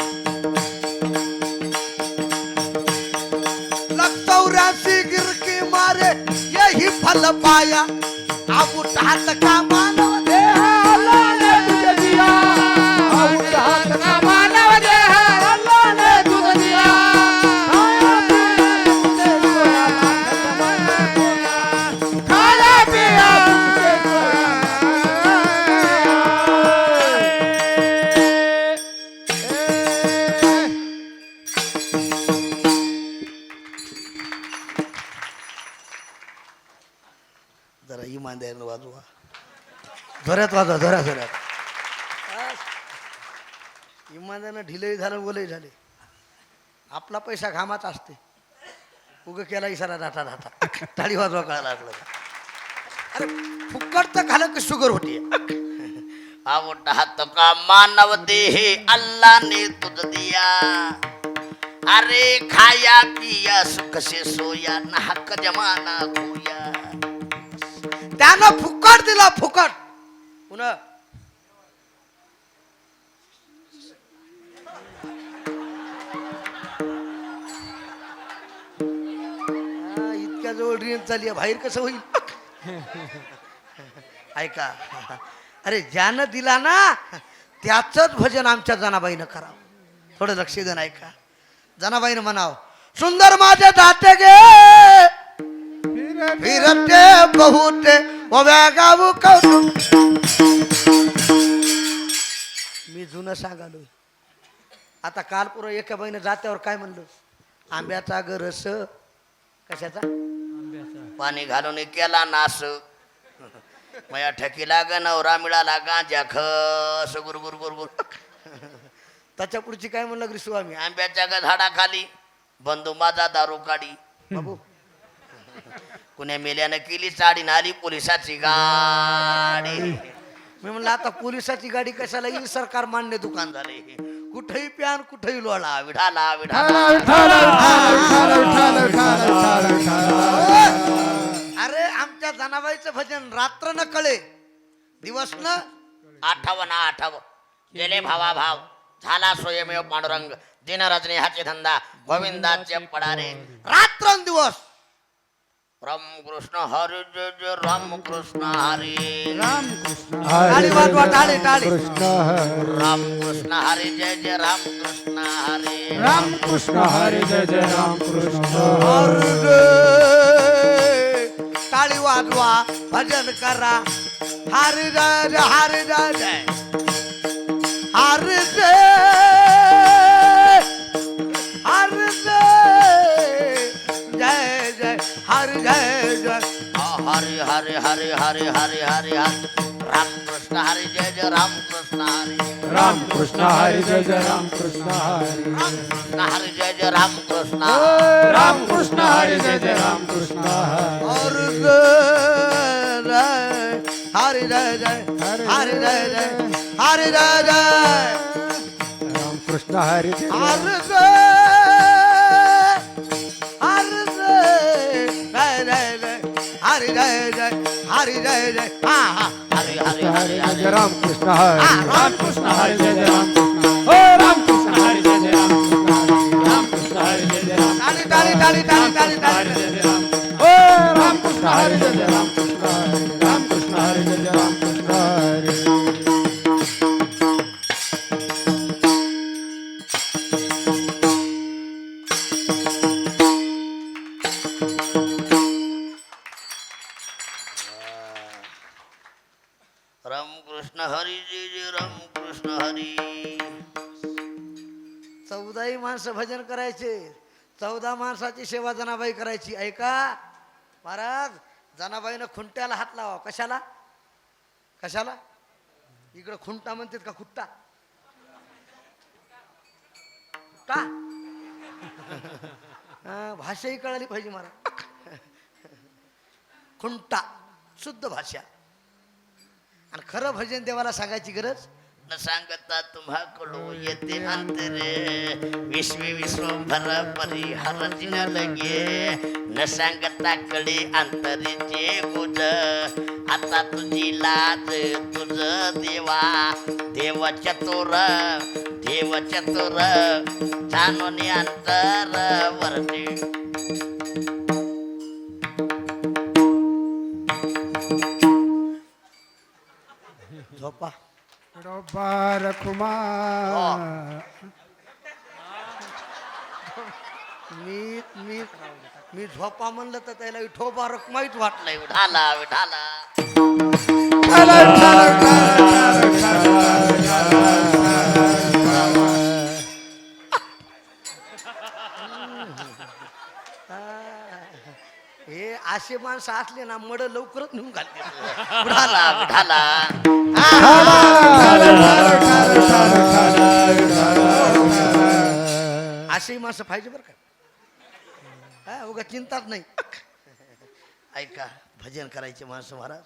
84 गिरकी मारे यही फल पाया. आऊट हात का मानव दे अल्लाह ने तुझे दिया. आउट हाथ का मानव दे अल्लाह ने तुझे दिया. खाया पिया सुख से सोया, लाख जमाना खोया. खाया पिया सुख से सोया. वाजवा, जोरात वाजवा, जोरात. इमानानं ढिलही झालं, ओलही झाले. आपला पैसा घामाचा असते. उग केला इशारा डाटा टाळी वाजवा कळायला लागलं. अरे फुकट तर खालं की शुगर होती. आवड हात का मानव देहे अल्लाह ने तुझ दिया, अरे खाया पिया सुख से सोया ना हक जमाना खोया. त्यानं फुकट दिला, फुकट. पुन्हा इतक्या जवळ रेंज चालली, बाहेर कसं होईल. ऐका, अरे ज्यानं दिला ना त्याचंच भजन आमच्या जनाबाईनं करावं. थोडं लक्ष देणं. ऐका, जनाबाईनं म्हणाव, सुंदर माझे दाते गे फिरते बहुते ओव्या गाऊ कौतुक. मी जुनं सांगालोय. आता काल पुरं एका बाईनं जात्यावर काय म्हणलं, आंब्याचा गरस कशाचा पाणी घालून केला नास, मया ठकीला ग नवरा मिळाला गांजा खस गुरगुर गुरगुर. त्याच्या पुढची काय म्हणलं ग स्वामी, आंब्याच्या ग झाडाखाली बंधू माझा दारू काढी. बाबू कुण्या मेल्यानं केली चाडी नाली पोलिसाची गाडी. मी म्हणलं आता पोलिसाची गाडी कशाला येईल, सरकार मान्य दुकान झाले. कुठेही प्यान कुठेही लोळा, विढाला विढाला. अरे आमच्या जनाबाईचं भजन रात्र न कळे दिवस न आठावं ना आठावं. गेले भावा भाव झाला स्वयमेव पांडुरंग, दिन रजनी हाचे धंदा गोविंदाचे पडारे रात्रंदिवस. राम कृष्ण हरी जय जय राम कृष्ण हरी. राम कृष्ण टाळी वाजवा, टाळी टाळी. राम कृष्ण हरी जय जय राम कृष्ण हरी. राम कृष्ण हरी जय जय राम कृष्ण. टाळी वाजवा, भजन करा. हरी जय जय, हरी जय जय, हरी जय, हरी जय जय जय, हरी जय जय. हरी हरी हरी हरी हरी हरी हरी. राम कृष्ण हरी जय जय राम कृष्ण हरी. राम कृष्ण हरी जय जय राम कृष्ण हरी. कृष्ण हरी जय जय राम कृष्ण. राम कृष्ण हरी जय जय राम कृष्ण हरी. हरी जय जय, हरी जय जय, हरी जय जय. राम कृष्ण हरी जय जय. हरी जय, हरी जय जय जय, हरी जय जय, हरी जय जय. हा हा, हरी हरी हरी जय हरी. जय राम कृष्ण हरी. राम कृष्ण हरी जय जय राम कृष्ण. ओ राम कृष्ण हरी जय जय राम कृष्ण हरी. राम कृष्ण हरी जय जय राम. टाळी टाळी टाळी टाळी टाळी टाळी. ओ राम कृष्ण हरी जय जय राम कृष्ण हरी. राम कृष्ण हरी जय जय राम कृष्ण हरी. राम कृष्ण हरी जय जय राम कृष्ण हरी. 14 माणसं भजन करायचे, 14 माणसाची सेवा जनाबाई करायची. ऐका महाराज, जनाबाईनं खुंट्याला हात लावा. कशाला कशाला, इकडं खुंटा म्हणतात का खुट्टा का. भाषाही कळाली पाहिजे महाराज. खुंटा शुद्ध भाषा. आणि खरं भजन देवाला सांगायची गरज न सांगता तुम्हाकडो येते अंतरे. विश्वी विश्वभर परिहर जिन लगे, न सांगता कडे अंतरीचे गुज. आता तुझी लाज तुझ देवा, देव चतुर देव चतुर, जाणून अंतर वरते. झोपा. बार कुमार. मी मी मी झोपा म्हणलं तर त्याला विठोबा रखमाईच वाटलंय. विठाला विठाला. हे असे माणसं माणसं असले ना मड लवकरच नेऊन घालते विठाला विठाला असेही माणसं पाहिजे बरं का हा उगा चिंताच नाही ऐका भजन करायचे माणसं महाराज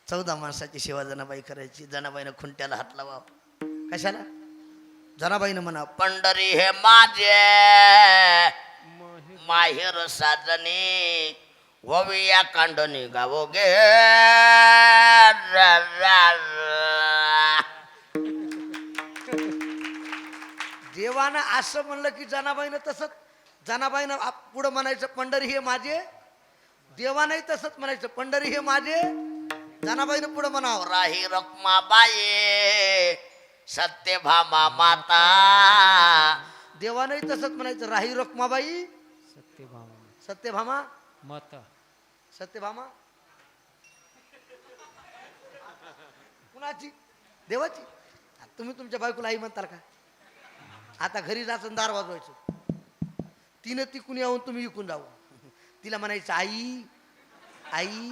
14 माणसाची सेवा जनाबाई करायची जनाबाईनं खुंट्याला हात लावा कशाला जनाबाईनं म्हणा पंढरी हे माझे माहेर साजनी वविया कांडणी गावो गे देवानं असं म्हणलं की जनाबाईनं तसंच जनाबाईनं पुढं म्हणायचं पंढरी हे माझे देवानंही तसंच म्हणायचं पंढरी हे माझे जनाबाईनं पुढं म्हणावं राही रखमाबाई सत्यभामा माता देवानंही तसंच म्हणायचं राही रखमाबाई सत्यभामा माता सत्यभामा कुणाची देवाची तुम्ही तुमच्या बायकोला आई म्हणताल का आता घरी जायचं दार वाजवायचं तिनं तिकून येऊन तुम्ही विकून जाऊ तिला म्हणायचं आई आई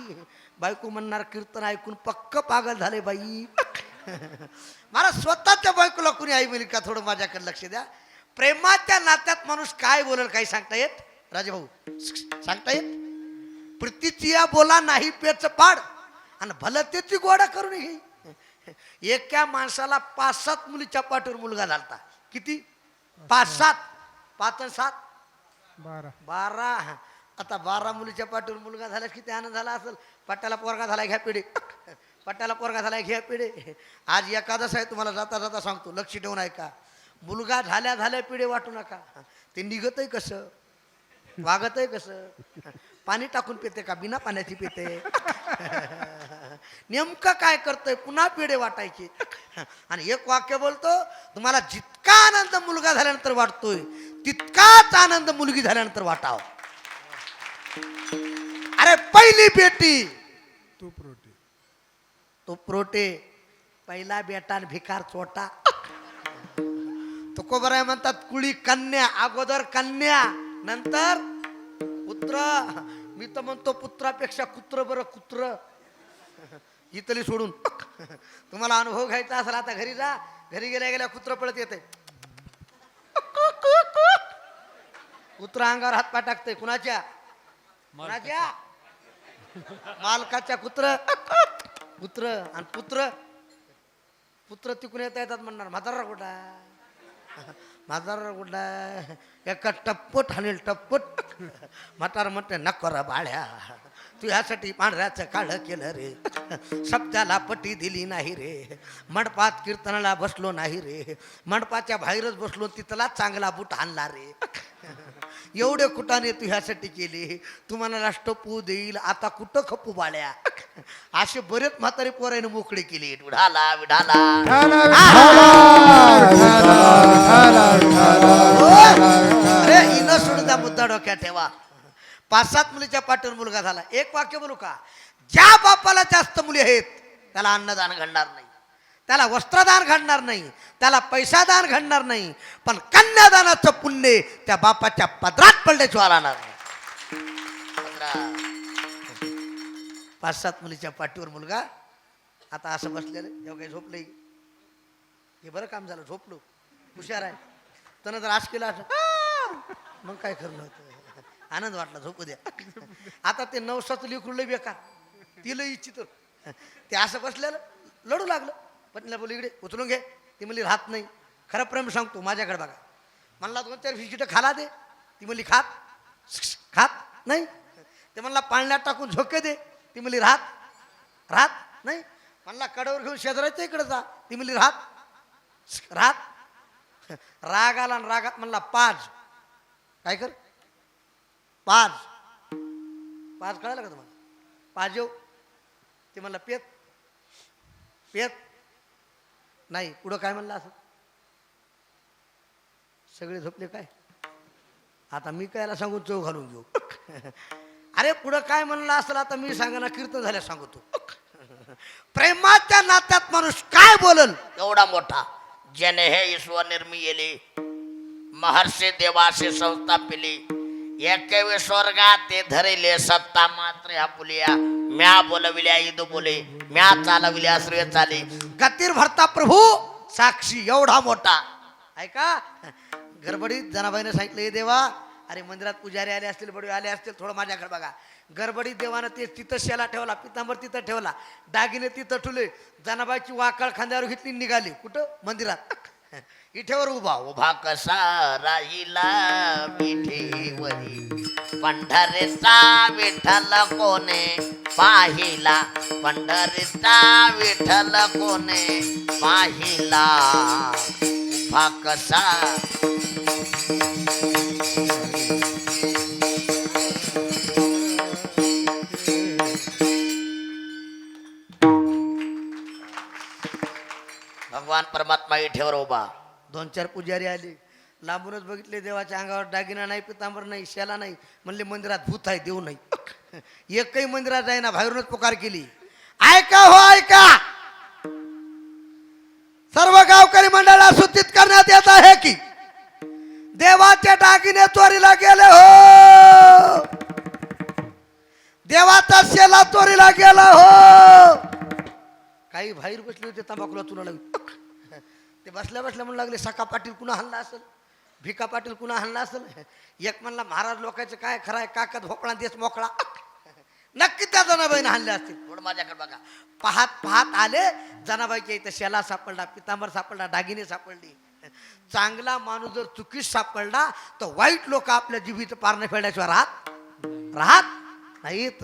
बायको म्हणणार कीर्तन ऐकून पक्क पागल झाले बाई मला स्वतःच्या बायकोला कुणी आई म्हणली का थोडं माझ्याकडे लक्ष द्या प्रेमाच्या नात्यात माणूस काय बोलेल काही सांगता येत राजेभाऊ सांगता येत प्रीतीचिया बोला नाही पेच पाड आणि भलं त्याची गोडा करून घे एका माणसाला 5-7 मुलीच्या पाठीवर मुलगा झालता किती 5-7 5 आणि 7 12 आता 12 मुलीच्या पाठीवर मुलगा झाला किती आनंद झाला असेल पट्ट्याला पोरगा झाला घ्या पिढे पट्ट्याला पोरगा झाला घ्या पिढे आज एकादश आहे तुम्हाला जाता जाता सांगतो लक्ष ठेवून ऐका मुलगा झाल्या झाल्या पिढे वाटू नका ते निघतही कसं वागतही कसं पाणी टाकून पिते का बिना पाण्याची पिते नेमकं काय करतोय पुन्हा पिढे वाटायचे आणि एक वाक्य बोलतो तुम्हाला जितका आनंद मुलगा झाल्यानंतर वाटतोय तितकाच आनंद मुलगी झाल्यानंतर वाटाव अरे पहिली बेटी तो प्रोटे पहिला बेटा भिकार चोटा तो बरं म्हणतात कुळी कन्या अगोदर कन्या नंतर पुत्र मी तर म्हणतो पुत्रापेक्षा कुत्र बरं कुत्र इथली सोडून तुम्हाला अनुभव घ्यायचा असेल आता घरी जा घरी गेल्या गेल्या कुत्र पळत येते कुत्रा अंगावर हातपाय टाकते कुणाच्या मालकाच्या कुत्र आणि पुत्र तिकून येतात म्हणणार म्हातारा कुठला एका टप्पट हाणेल टप्पट म्हातारा म्हणते नकोरा बाळ्या तू ह्यासाठी पांढऱ्याचं काळ केलं रे शब्दाला पट्टी दिली नाही रे मंडपात कीर्तनाला बसलो नाही रे मंडपाच्या बाहेरच बसलो तिथला चांगला बूट आणला रे एवढे कुटाने तू ह्यासाठी केली तुम्हाला राष्ट्रपू देईल आता कुठं खपू बाळ्या असे बरेच म्हातारे पोराने मोकळे केली विढाला विढाला अरे हिनं सोडून द्या मुद्दा डोक्यात ठेवा 5-7 मुलीच्या पाठीवर मुलगा झाला एक वाक्य बोलू का ज्या बापाला जास्त मुली आहेत त्याला अन्नदान घडणार नाही त्याला वस्त्रदान घडणार नाही त्याला पैसादान घडणार नाही पण कन्यादानाचं पुण्य त्या बापाच्या पदरात पडल्याशिवाय राहणार नाही 5-7 मुलीच्या पाठीवर मुलगा आता असं बसलेलं जेव्हा काही झोपलं हे बरं काम झालं झोपलो हुशार आहे त्यानं जर आज केलं असं मग काय खरं नव्हतं आनंद वाटला झोपू द्या आता ते 9-7 लेकरू लय बेकार ती लय इच्छित ते असं बसलेलं लढू लागलं पत्नीला बोल इकडे उचलून घे ती म्हणली राहत नाही खरं प्रेम सांगतो माझ्याकडे बघा म्हणला 2-4 बिस्किटं खाला दे ती म्हणली खात नाही ते म्हणला पाळण्यात टाकून झोके दे ती म्हणली राहत नाही म्हणला कडावर घेऊन शेजारायचं इकडे जा ती म्हणली राहत राग आला आणि रागात म्हणला पाज काय कर पाज कळालं का तुम्हाला पाज येऊ ते म्हणला पेत नाही पुढं काय म्हणलं असं सगळे झोपले काय आता मी कायला सांगू चव घालून घेऊ अरे पुढं काय म्हणलं असलं आता मी सांगा कीर्तन झाल्या सांगतो प्रेमाच्या नात्यात माणूस काय बोलल एवढा मोठा जने हे ईश्वर निर्मी येले महर्षी देवासे संस्थापिली एकवी स्वर्गात ते धरिले सत्ता मात्र ह्या पुलिया म्या बोलविल्या इदू बोले म्या चालविल्या श्रेय चाले गतीर भरता प्रभू साक्षी एवढा मोठा ऐका गडबडीत जनाबाईने सांगितलं हे देवा अरे मंदिरात पुजारी आले असतील बडवे आले असतील थोडं माझ्याकडे बघा गडबडीत देवानं ते तिथं शेला ठेवला पितांबर तिथं ठेवला दागिने तिथं ठेवले जनाबाईची वाकळ खांद्यावर घेतली निघाली कुठं मंदिरात इथेवर उभा उभा कसा राहिला विठेवरी पंढरीचा विठ्ठल कोणे पाहिला पंढरीचा विठ्ठल कोणे पाहिला उभा कसा भगवान परमात्मा इठेवर उभा दोन चार पुजारी आले लांबूनच बघितले देवाच्या अंगावर दागिना नाही पितांबर नाही शेला नाही म्हणले मंदिरात भूत आहे देऊ नाही एकही मंदिरात जाईना बाहेरूनच पुकार केली ऐका हो ऐका सर्व गावकरी मंडळाला सूचित करण्यात येत आहे की देवाचे दागिने चोरीला गेले हो देवाचा शेला चोरीला गेला हो काही बाहेर बसले होते तंबाखूला चुना लागली ते बसल्या बसल्या म्हणू लागले सका पाटील कुणा हल्ला असेल भिका पाटील कुणा हल्ला असेल एक म्हणला महाराज लोकांचं काय खरं आहे काकत भोपळा देश मोकळा नक्की त्या जनाबाईने हल्ले असतील थोडं माझ्याकडे बघा पाहत पाहत आले जनाबाईच्या इथं शेला सापडला पितांबर सापडला दागिने सापडली चांगला माणूस जर चुकीस सापडला तर वाईट लोक आपल्या जीवित पारणं फेडायशिवाय राहत नाहीत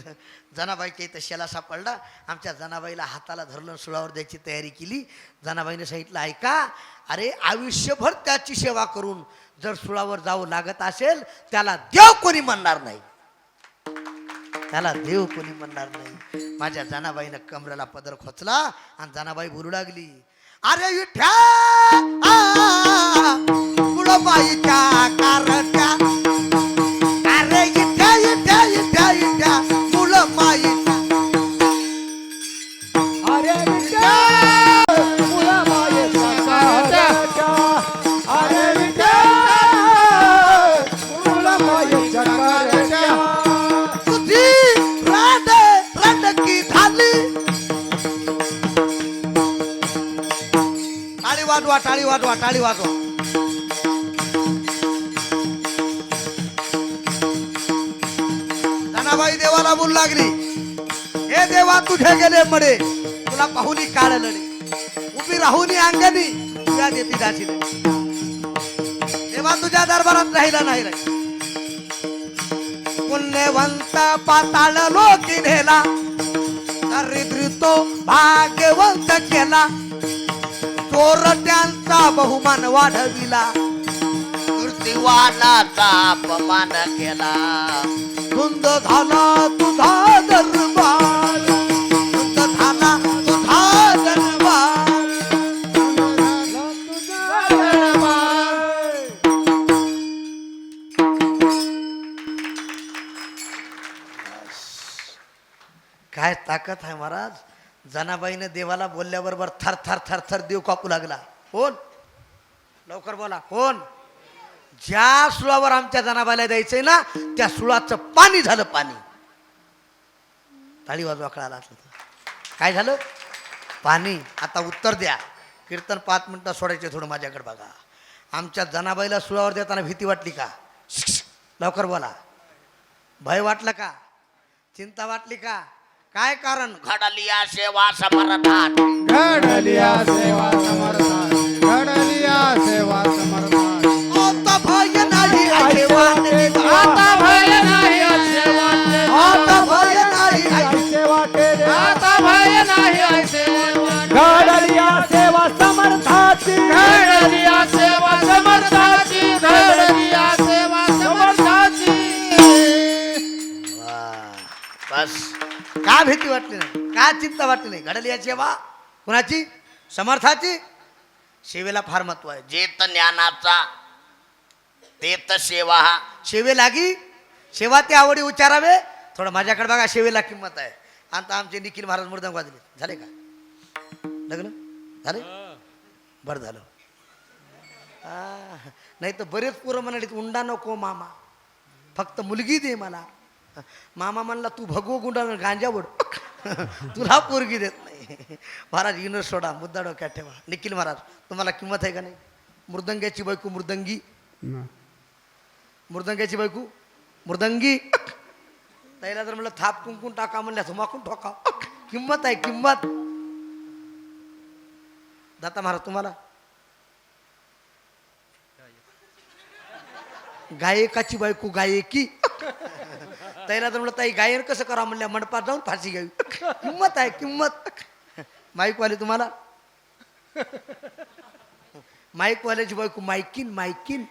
जनाबाईच्या इथं शेला सापडला आमच्या जनाबाईला हाताला धरलं सुळावर द्यायची तयारी केली जनाबाईने सांगितलं ऐका अरे आयुष्यभर त्याची सेवा करून जर सुळावर जावं लागत असेल त्याला देव कोणी म्हणणार नाही त्याला देव कोणी म्हणणार नाही माझ्या जनाबाईनं कमरेला पदर खोचला आणि जनाबाई बोलू लागली अरे विठ्या कुळबाईच्या कारट्या अरे इठ्या इठ्या इठ्या इठ्या कुळबाईच्या अरे विठ्ठल मुलाबाईचा कारट्या अरे विठ्ठल मुलाबाईचा कारट्या तुझी राड रडकी झाली टाळी वाजवा टाळी वाजवा जनाबाई देवाला बोलू लागली हे देवा तुझे गेले मडे तुला पाहुनी काळ लढे उभी राहुनी अंगणी तुझ्या देती दासी देवा तुझ्या दरबारात राहिला नाही रे पुण्यवंत पाताळ लोकी नेला दरिद्री तो भाग्यवंत केला चोरट्यांचा बहुमान वाढविला कीर्तिवानाचा अपमान केला धुंद झाला तुझा दरबार धुंद झाला तुझा दरबार काय ताकद आहे महाराज जनाबाईने देवाला बोलल्याबरोबर थर थर थर थर देव कापू लागला कोण लवकर बोला कोण ज्या सुळावर आमच्या जनाबाईला द्यायचंय ना त्या सुळाचं पाणी झालं पाणी टाळी वाजवा कळाला असलं काय झालं पाणी आता उत्तर द्या कीर्तन 5 मिनिटं सोडायचे थोडं माझ्याकडे बघा आमच्या जनाबाईला सुळावर देताना भीती वाटली का लवकर बोला भय वाटलं का चिंता वाटली का काय कारण घडलिया सेवा समर्थान घडलिया सेवा समर्थान घडलिया सेवा समर्थान आता भय नाही आहे वाटे आता भय नाही असे वाटे आता भय नाही आहे ऐसे वाटे रे आता भय नाही असे वाटे घडलिया सेवा समर्थाची घडलिया सेवा समर्थाची घडलिया सेवा समर्थाची बस का भीती वाटली नाही का चिंता वाटली नाही घडली याची सेवा कुणाची समर्थाची सेवेला फार महत्व आहे जेत ज्ञानाचा तेत सेवा हा सेवे लागी सेवा ते आवडी उच्चारावे थोडं माझ्याकडे बघा सेवेला किंमत आहे आता आमचे निखिल महाराज मृदंग वाजले झाले का लग्न झाले बरं झालं नाही तर बरेच पोरं म्हणालीत उंडा नको मामा फक्त मुलगी दे मला. मामा म्हणला तू भगवो गुंडा गांजा ओढ तुला पोरगी देत नाही. महाराज इनर सोडा, मुद्दा डोक्यात ठेवा. निखिल महाराज तुम्हाला किंमत आहे का नाही? मृदंगाची बायको मृदंगी, ना. मृदंगाची बायको मृदंगी. त्याला जर म्हणलं थाप कुंकून टाका म्हणल्या धुमाकून ठोका. किंमत आहे किंमत. दाता महाराज तुम्हाला गायकाची बायको गायकी. त्याला तर म्हणलं ताई गायन कसं करा म्हणल्या मंडपात जाऊन फाशी घ्यावी. किंमत आहे किंमत. माईकवाले तुम्हाला माईकवाल्याची बायको मायकीन मायकीन.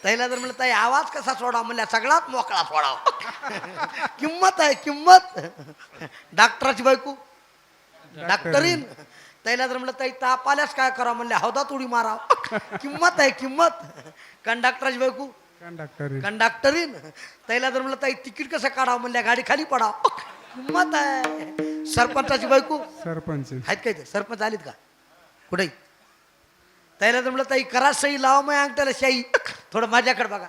त्याला जर म्हणलं ताई आवाज कसा सोडा म्हणल्या सगळ्यात मोकळा सोडावा. किंमत आहे किंमत. डॉक्टराची बायको डॉक्टरीन. त्याला जर म्हणलं ताई ताप आल्यास काय करा म्हणल्या हौदात उडी मारा. किंमत आहे किंमत. कंडक्टराची बायको कंडक्टर कंडक्टरीन. त्याला जर म्हणलं ताई तिकीट कसं काढावं म्हणल्या गाडी खाली पडाव. किंमत आहे. सरपंचाची बायको सरपंच आहेत काय ते सरपंच आलीत का कुठे? त्याला जर म्हणलं ताई करा सही लावा मग अंगठ्याला शाही. थोडं माझ्याकडे बघा.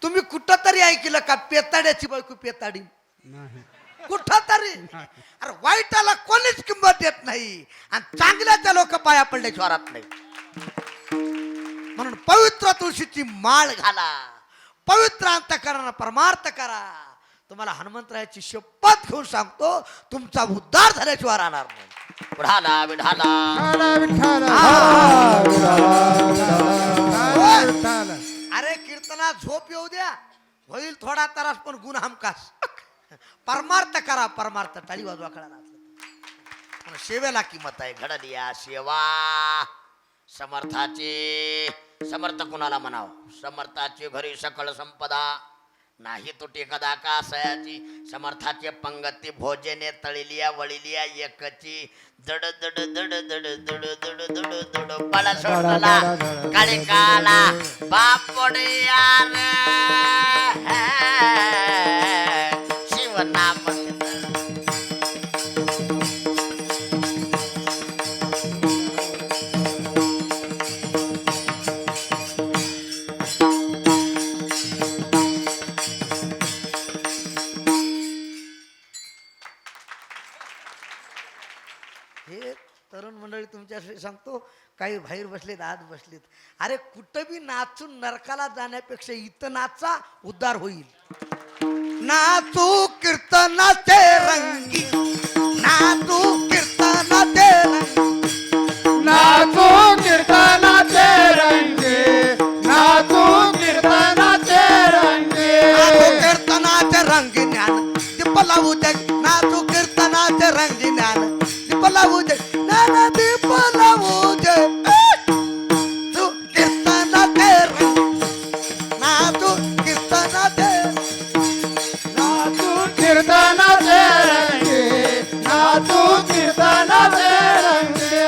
तुम्ही कुठं तरी ऐकलं का पेताड्याची बायको पेताडी? नाही. कुठं तरी. अरे वाईटाला कोणीच किंमत देत नाही आणि चांगल्याच्या लोक पाया पडल्याची वरात नाही. म्हणून पवित्र तुळशीची माळ घाला, पवित्र अंतःकरणानं परमार्थ करा. तुम्हाला हनुमंतरायाची शपथ घेऊन सांगतो तुमचा उद्धार झाल्याशिवाय राहणार नाही. विढाला विढाला अरे कीर्तनात झोप येऊ द्या, होईल थोडा त्रास पण गुण हमखास. परमार्थ करा परमार्थ. टाळी वाजवा कळा. सेवेला किंमत आहे. घडली या सेवा समर्थाची. समर्थ कुणाला म्हणाव? समर्थाची घरी सकळ संपदा नाही तुटे कदा का सयाची. समर्थाचे पंगती भोजने तळिलिया वळिलिया एकची. दड दड दड दड दड दड दड दड बळा सोडला काळे काला बापड्या शिवनाम. हे तरुण मंडळी तुमच्यासाठी सांगतो, काही बाहेर बसलेत आत बसलेत. अरे कुठं बी नाचून नरकाला जाण्यापेक्षा इथं नाचा उद्धार होईल. नाचू कीर्तनाचे रंगी, नाचू कीर्तनाचे रंगी, नाचू कीर्तनाचे रंगे, नाचू कीर्तनाचे रंगे. नाचू कीर्तनाचे रंगी ज्ञान दीप लावू दे. नाचू कीर्तनाचे रंगी ज्ञान दीप लावू दे. ज्ञान दीप लावू दे. तू कीर्तनाचे रंगी, नाचू कीर्तनाचे. नाचू कीर्तनाचे रंगे, नाचू कीर्तनाचे रंगे.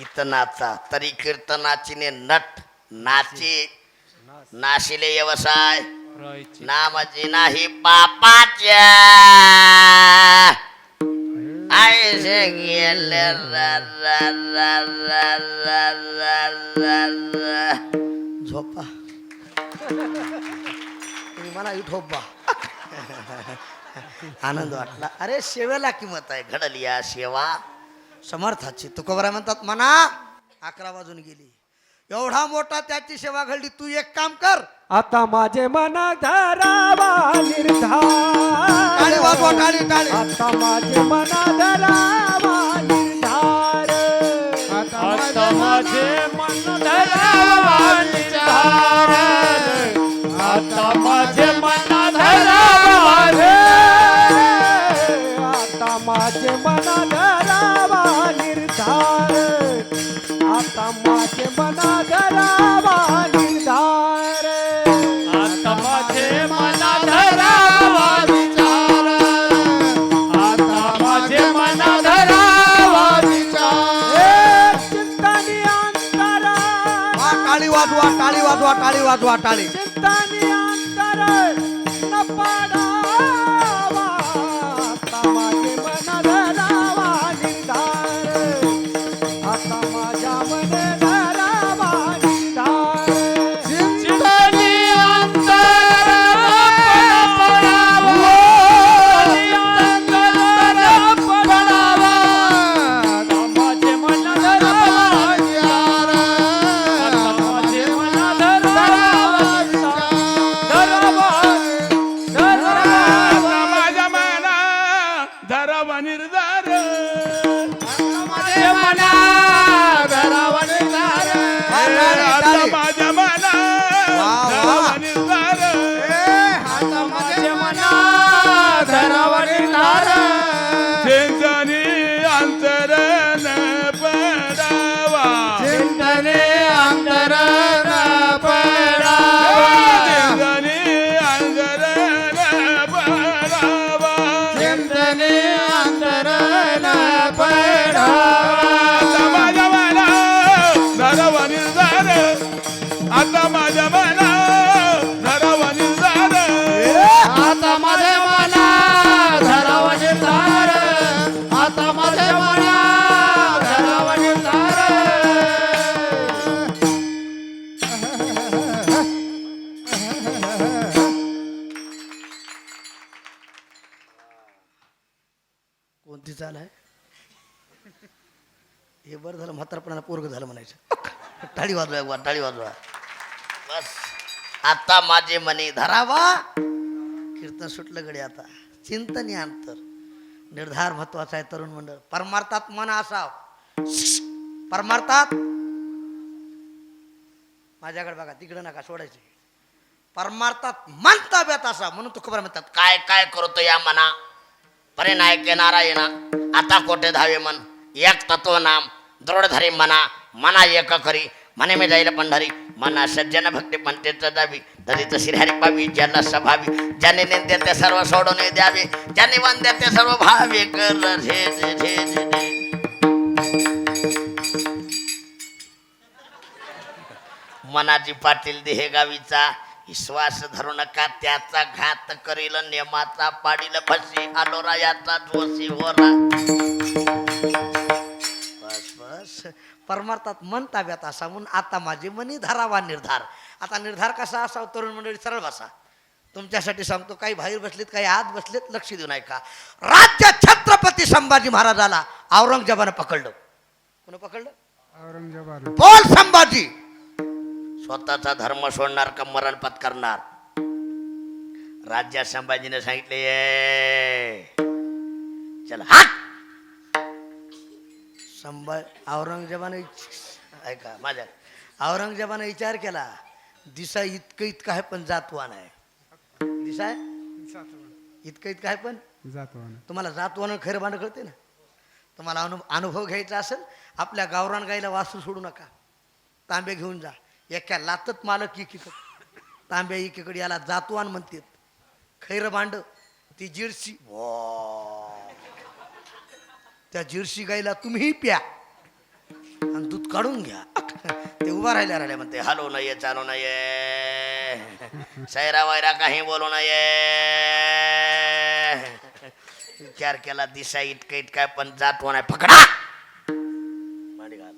इथं नाचा तरी कीर्तनाची ने नट नाची. नाशिले व्यवसाय नामाची नाही बापाच्या. आयसे गेले झोपा तुम्ही मला इठोबा. आनंद वाटला. अरे सेवेला किंमत आहे. घडली या सेवा समर्थाची. तुकोबरा म्हणतात म्हणा 11 वाजून गेली. एवढा मोठा त्याची सेवा घडली. तू एक काम कर. आता माझे मन धरावा निर्धार. टाळी वाजवा टाळी टाळी. आता माझे मन धरावा निर्धार. आता माझे मन धरावा निर्धार. आता माझे मन धरावा रे. आता माझे मन धरावा निर्धार. आता माझे मन धरावा निर्धार. आता माझे मन धरावा विचार. आता माझे मन धरावा विचार. चिंतानी अंतर. टाळी वाजवा टाळी वाजवा टाळी वाजवा टाळी. चिंतानी अंतर न पाडावा. निर्धार आता माझ्या मना धरावा निर्धार आता माझे मना धरावा निर्धार आता माझे मना धरावा निर्धार कोणती चाल आहे हे बरं झालं म्हातारपणाला पोरग झालं म्हणायचं टाळी वाजवा बुवा, टाळी वाजवा बस आता माझे मनी धरावा कीर्तन सुटलं गडी आता चिंतन अंतर निर्धार महत्वाचा आहे तरुण मंडळ परमार्थात मन असाव परमार्थात माझ्याकडे बघा तिकडे नका सोडायचे परमार्थात मन ताब्यात असा म्हणून तुकोबा म्हणतात काय काय करतो या मना परिनायके नारायण आता कोठे धावे मन एक तत्व नाम दृढधरी मना मना एक करी मने में जाईल पंढरी मना सज्जन भक्ती पंते दावी दलित श्रीहरी पावी ज्याला सभावी ज्याने नेते ते सर्व सोडून द्यावे ज्याने वंदे ते सर्व भावे कर झे झे झे झे. मनाजी पाटील देहे गावीचा विश्वास धरू नका त्याचा घात करील नेमाचा पाडील फसी आलो रायाचा जोशी होरा बस बस परमार्थात मन ताब्यात असा म्हणून आता माझे मनी धरावा निर्धार आता निर्धार कसा असावा तरुण मंडळी सरळ बसा तुमच्यासाठी सांगतो काही बाहेर बसलेत काही आत बसलेत लक्ष देऊ नये का राज्य छत्रपती संभाजी महाराजाला औरंगजेबानं पकडलं कोण पकडलं औरंगजेबाला बोल संभाजी स्वतःचा धर्म सोडणार का मरण पत्करणार राज्यात संभाजीने सांगितले चला हात औरंगजेबाने ऐका माझ्या औरंगजेबाने विचार केला दिसा इतकं आहे पण जातवान आहे दिसा इतकं आहे पण जातवान तुम्हाला जातवान खरं भांड कळते ना तुम्हाला अनुभव घ्यायचा असेल आपल्या गावरान गाईला वासरू सोडू नका तांबे घेऊन जा एका लातत मालक एकीकडे तांब्या एकीकडे याला जातवान म्हणतात खैर भांड ती जिरशी त्या जिरशी गाईला तुम्ही प्या आणि दूध काढून घ्या ते उभा राहिल्या म्हणते हलू नये चालू नये सैरा वैरा काही बोलू नये विचार केला दिसा इतकं पण जातवान आहे पकडा मांडी घाल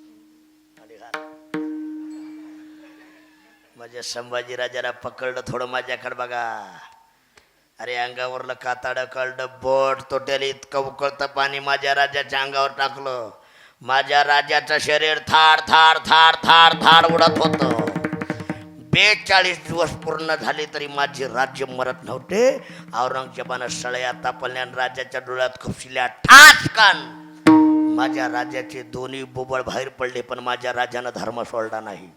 मांडी घाल माझ्या संभाजी राजाला पकडलं थोडं माझ्याकडे बघा अरे अंगावरलं कातडं कळलं बोट तोट्याला इतकं उकळतं पाणी माझ्या राजाच्या अंगावर टाकलं माझ्या राजाचं शरीर थाड थाड थाड थाड थाड उडत होतं 42 दिवस पूर्ण झाले तरी माझे राज्य मरत नव्हते औरंगजेबानं सळया तापल्यान राजाच्या डोळ्यात खुपशिल्या ठासकान माझ्या राजाचे दोन्ही बोबळ बाहेर पडले पण माझ्या राजानं धर्म सोडला नाही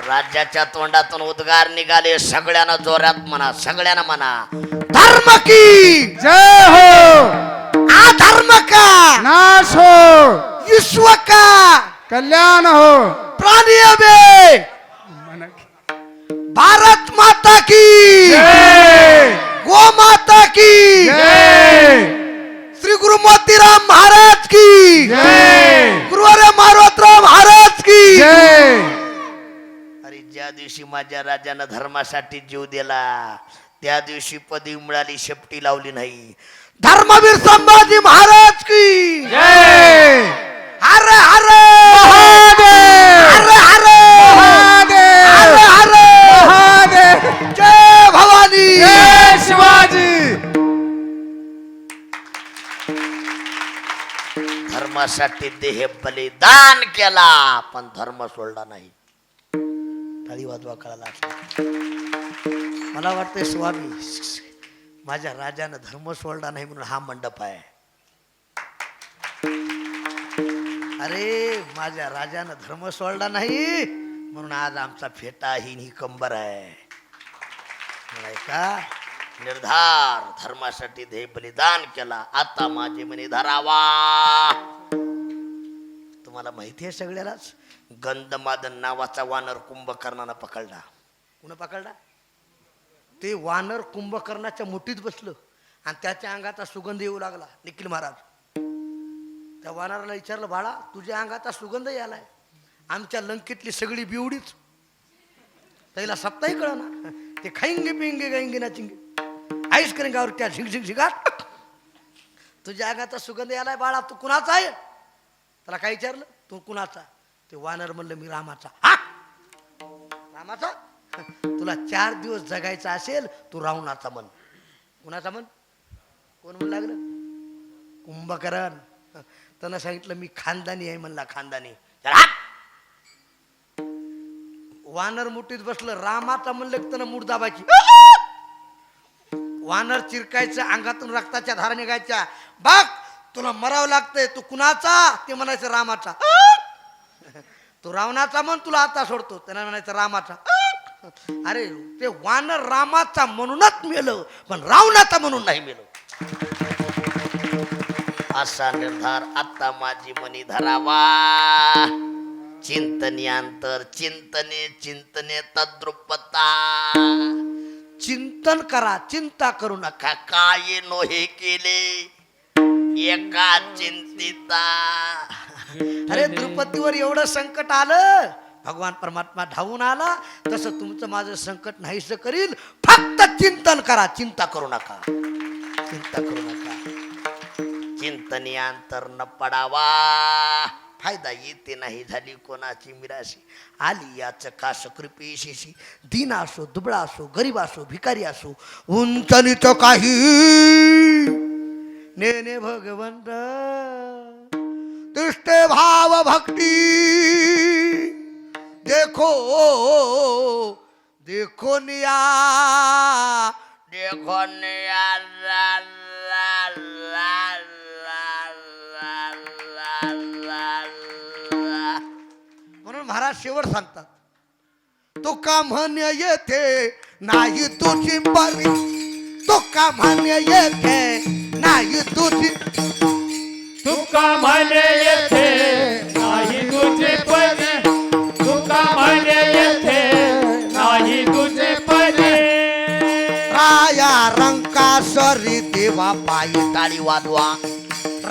राज्याच्या तोंडातून उद्गार निघाले सगळ्यांना जोरात म्हणा सगळ्यांना म्हणा धर्म की जय हो अधर्म का नाश हो विश्व का कल्याण हो प्राणियों में मन की भारत माता की जय गो माता की जय श्री गुरु मोतीराम महाराज की जय गुरुवारे मारोतराव महाराज की जय अरे ज्या दिवशी माझ्या राजानं धर्मासाठी जीव दिला त्या दिवशी पदवी मिळाली शेपटी लावली नाही धर्मवीर संभाजी महाराज की जय हरे हरे महादेव हरे हरे महादेव हरे हरे महादेव जय भवानी जय शिवाजी धर्मासाठी देह बलिदान केला पण धर्म सोडला नाही टाळी वाजवा कळाला मला वाटतंय स्वामी माझ्या राजानं धर्म सोडला नाही म्हणून हा मंडप आहे अरे माझ्या राजानं धर्म सोडला नाही म्हणून आज आमचा फेटा ही कंबर आहे नाही का निर्धार धर्मासाठी देह बलिदान केला आता माझे मनी धरावा तुम्हाला माहिती आहे सगळ्यालाच गंधमादन नावाचा वानर कुंभकर्णानं पकडला कुणा पकडला ते वानर कुंभकर्णाच्या मुठीत बसलं आणि त्याच्या अंगाचा सुगंध येऊ लागला निखिल महाराज त्या वानराला विचारलं, बाळा तुझ्या अंगाचा सुगंध यालाय, आमच्या लंकेतली सगळी बिवडीच. त्याला सप्ताही कळ ना, ते खाईंगे पिंगे गाईंगे ना चिंगे आईस करेंगे और क्या झिंग झिंग झिंगाट. तुझ्या अंगाचा सुगंध यालाय बाळा, तू कुणाचा आहे? त्याला काय विचारलं, तू कुणाचा? ते वानर म्हणलं, मी रामाचा. हा रामाचा? तुला 4 दिवस जगायचं असेल तू रावणाचा म्हण. कुणाचा म्हण? कोण म्हण लागलं? कुंभकर्ण. त्यानं सांगितलं मी खानदानी आहे म्हणला, खानदानी. वानर मुठीत बसलं, रामाचा म्हणलं की त्यानं मूठ दाबायची. वानर चिरकायचं, अंगातून रक्ताच्या धारा निघायच्या. बघ तुला मरावं लागतंय, तू कुणाचा? ते म्हणायचं रामाचा. तू रावणाचा म्हण, तुला आता सोडतो. त्यांना म्हणायचं रामाचा. अरे ते वानर रामाचा म्हणूनच मेलं, पण रावणाचा म्हणून नाही मेलं. असा निर्धार आता माझी मनी धरावा. चिंतने अंतर चिंतने चिंतने तद्रुपता. चिंतन करा, चिंता करू नका. काय नो हे केले एका चिंतिता. अरे द्रुपदीवर एवढं संकट आलं, भगवान परमात्मा धावून आला. तसं तुमचं माझं संकट नाहीसं करील. फक्त चिंतन करा, चिंता करू नका, चिंता करू नका. चिंतने अंतर न पडावा. फायदा येते नाही झाली कोणाची मिराशी. आली याच कास कृपेशी. दीन असो, दुबळा असो, गरीब असो, भिकारी असो, उंच नीच काही नेने भगवंत. तिष्ठे भाव भक्ती. देखो देखो निया, देखो निया. ला, ला, ला, ला, ला, ला, ला, ला. म्हणून महाराज शेवट सांगतात, तो का म्हणे येथे नाही तुझी परी. तो का म्हणे येथे नाही तुझी. तुका म्हणे येथे नाही तुझे पदे. तुका म्हणे येथे नाही तुझे पदे. राया रंकासरी देवा पायी टाळी वाजवा.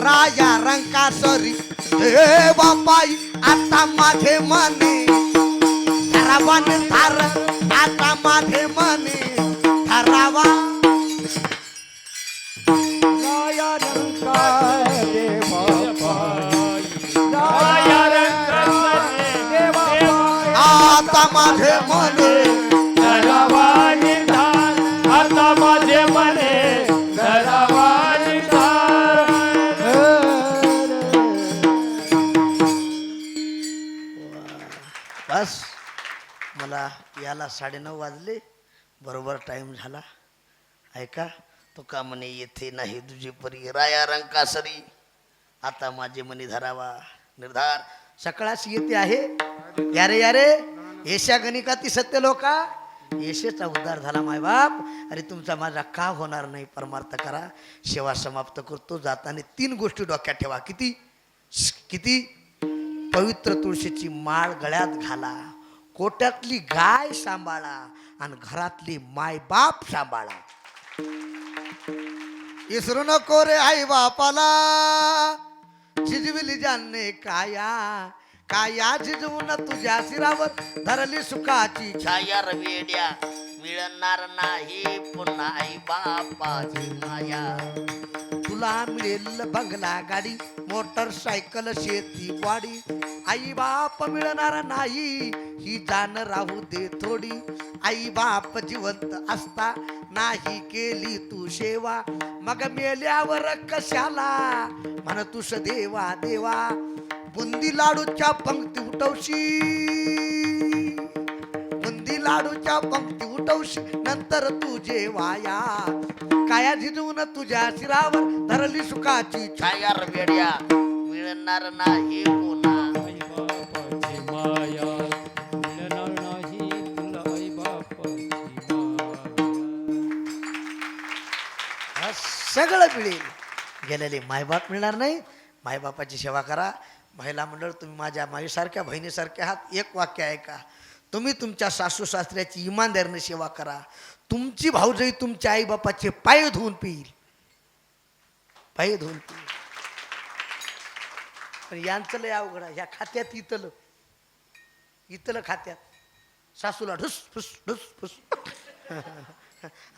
राया रंकासरी देवा पायी आता माझे मने ठरावा निर्धार. आता माझे मने ठरावा. राया रंका देवा पायी. राया रंका देवा पायी. आता माझे मने धरावा निर्धार. आता माझे मने धरावा निर्धार. बस मला याला 9:30 वाजले, बरोबर टाइम झाला. ऐका, तो का म्हणे येथे नाही तुझी परी. राया रंकासरी आता माझे मनी धरावा निर्धार. सकाळच येते आहे. यारे यारे येशा गणिकाती सत्य लोका. येशेचा उद्धार झाला मायबाप. अरे तुमचा माझा का होणार नाही, परमार्थ करा. सेवा समाप्त करतो. जाताना 3 गोष्टी डोक्यात ठेवा. किती किती? पवित्र तुळशीची माळ गळ्यात घाला, कोट्यातली गाय सांभाळा आणि घरातली मायबाप सांभाळा. इसरू नको रे आई बापाला. झिजविली जाणे काया. काया झिजवून तुझ्या शिरावर धरली सुखाची छाया. वेड्या मिळणार नाही पुन्हा आई बापाची माया. तुला मिळेल बंगला गाडी, मोटरसायकल, शेती वाडी. आई बाप मिळणार नाही ही जाण राहू दे थोडी. आई बाप जिवंत असता नाही केली तू सेवा, मग मेल्यावर कशाला म्हण तुस देवा देवा. बुंदी लाडूच्या पंक्ती उठवशी, बुंदी लाडूच्या पंक्ती उठवशी, नंतर तू जेवाया. काया झिजवून तुझ्या शिरावर धरली सुखाची छाया. वेड्या मिळणार नाही पुन्हा आई बापाची माया. मिळणार नाही तुला आई बापाची माया. सगळं मिळेल. गेलेले मायबाप मिळणार नाही. मायबापाची सेवा करा. महिला मंडळ, तुम्ही माझ्या माईसारख्या बहिणीसारख्या आहात. एक वाक्य ऐका. तुम्ही तुमच्या सासू सासऱ्याची इमानदारीने सेवा करा. तुमची भाऊजाई तुमच्या आईबापाचे पाय धुवून पिईल, पाय धुवून पिईल. पण यांचं लय अवघड आहे. ह्या खात्यात इथलं खात्यात सासूला ढुस फुस ढुस फुस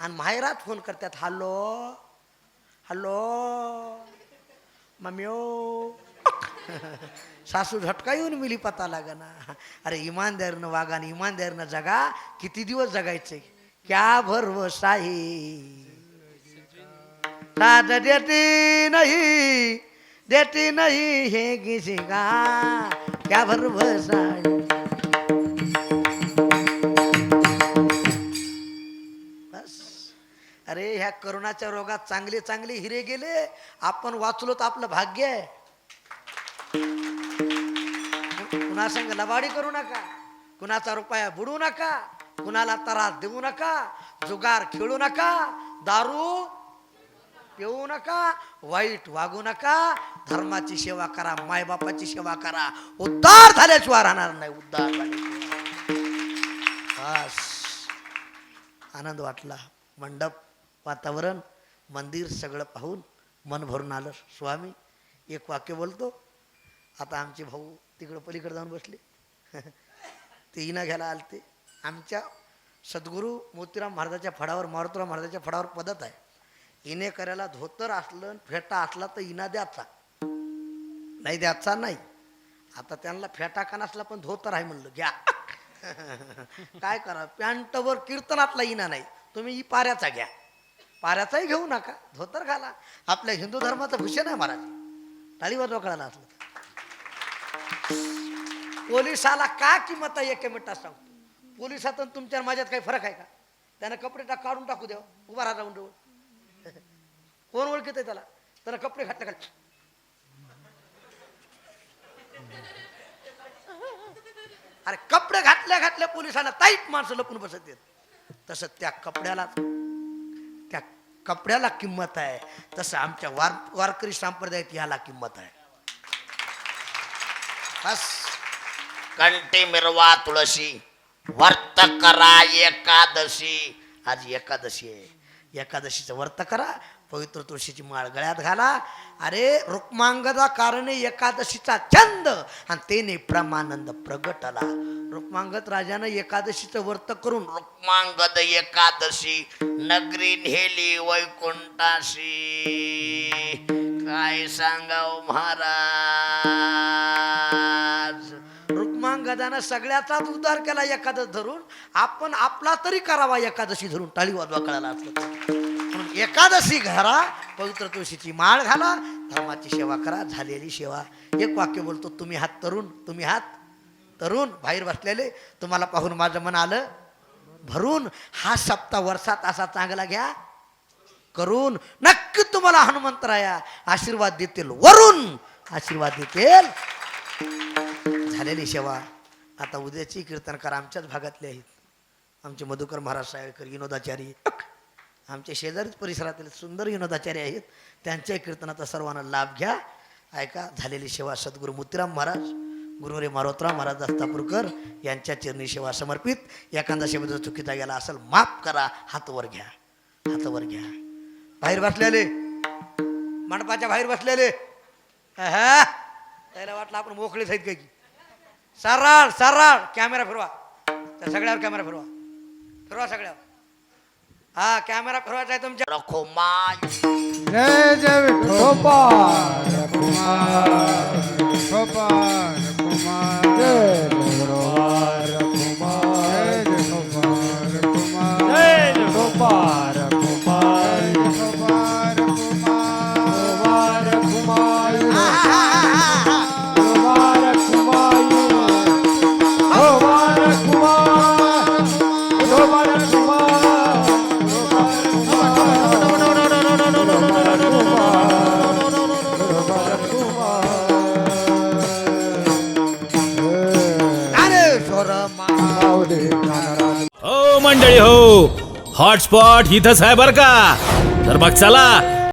आणि माहेरात फोन करतात, हॅलो मम्मीओ. सासू झटका येऊन मिली पता लागा ना. अरे इमानदारीनं वागा आणि इमानदारीनं जगा. किती दिवस जगायचे, क्या भरवसा आहे. साथ देती नहीं है किसी का, क्या भरवसा है. बस. अरे ह्या करोनाच्या रोगात चांगले चांगले हिरे गेले, आपण वाचलो तर आपलं भाग्य आहे. कुणा संग लबाडी करू नका, कुणाचा रुपया बुडू नका, कुणाला त्रास देऊ नका, जुगार खेळू नका, दारू पिऊ नका, वाईट वागू नका, धर्माची सेवा करा, मायबापाची सेवा करा. उद्धार झाल्याशिवाय राहणार नाही. उद्धार झाल्याशिवाय. बस. आनंद वाटला. मंडप, वातावरण, मंदिर सगळं पाहून मन भरून आलं. स्वामी एक वाक्य बोलतो. आता आमचे भाऊ तिकडं पलीकडे जाऊन बसले. ते इना घ्यायला आलते. आमच्या सद्गुरू मोतीराम महाराजाच्या फडावर, मारुतीराम महाराजाच्या फडावर पद्धत आहे, इने करायला धोतर असलं फेटा असला तर इना द्याचा, नाही द्याचा नाही. आता त्यांना फेटा का नसला पण धोतर आहे म्हणलं घ्या. काय करा, पॅन्टवर कीर्तनातला इना नाही, तुम्ही पाऱ्याचा घ्या. पाऱ्याचाही घेऊ नका, धोतर घाला. आपल्या हिंदू धर्माचं भूषण आहे महाराज. टाळीवर कळायला असलं. पोलिसाला का किंमत आहे एक मिनिटात सांगतो. पोलिसात तुमच्या माझ्यात काही फरक आहे का? त्यानं कपडे काढून टाकू द्यावं, उभा राहा राहून. कोण ओळखीत आहे त्याला? त्यानं कपडे घातले खाली. अरे कपडे घातल्या पोलिसांना ताईट माणसं लपून बसत येत. तसं त्या कपड्याला किंमत आहे, तसं आमच्या वारकरी संप्रदायात याला किंमत आहे. बस. कंठी मिरवा तुळशी, व्रत करा एकादशी. आज एकादशी आहे, एकादशीचं व्रत करा, पवित्र तुळशीची माळ गळ्यात घाला. अरे रुक्मांगदा कारणे एकादशीचा छंद आणि तेने प्रमानंद प्रगटला. रुक्मांगद राजानं एकादशीचं व्रत करून रुक्मांगद एकादशी नगरी नेली वैकुंठाशी. काय सांगाव महाराज. रुक्मांगदानं सगळ्याचाच उद्धार केला एकादश धरून. आपण आपला तरी करावा एकादशी धरून. टाळी वाजवा कळाला असलं. म्हणून एकादशी घरा, पवित्र तुळशीची माळ घाला, धर्माची सेवा करा. झालेली सेवा. एक वाक्य बोलतो. तुम्ही हात तरुण, तुम्ही हात तरुण बाहेर बसलेले, तुम्हाला पाहून माझं मन आलं भरून. हा सप्ताह वर्षात असा चांगला घ्या करून. नक्की तुम्हाला हनुमंतराया आशीर्वाद देतील, वरून आशीर्वाद देतील. झालेली सेवा. आता उद्याची कीर्तनकार आमच्याच भागातले आहेत. आमचे मधुकर महाराज साळेकर विनोदाचारी, आमचे शेजारीच परिसरातील सुंदर विनोदाचारी आहेत. त्यांच्या कीर्तनाचा सर्वांना लाभ घ्या. ऐका. झालेली सेवा सद्गुरू मोतीराम महाराज, गुरुरे मारोतराम महाराज दत्तापूरकर यांच्या चरणी सेवा समर्पित. एखादा शब्द चुकीचा गेला असेल माफ करा. हातवर घ्या, हातवर घ्या. बाहेर बसलेले, मंडपाच्या बाहेर बसलेले, त्याला वाटलं आपण मोकळेच आहेत काही. सरळ सरळ कॅमेरा फिरवा. त्या सगळ्यावर कॅमेरा फिरवा, फिरवा सगळ्यावर. हा कॅमेरा फिरवायचा आहे तुमच्या. रखो माय. जय जय विठोबार कुमार, विठोबार कुमार, जय विठोबार कुमार, जय विठोबार कुमार, जय विठोबार कुमार, विठोबार कुमार, कुमार हो मंडळी हो, हॉटस्पॉट इथंच आहे बर का. तर मग चला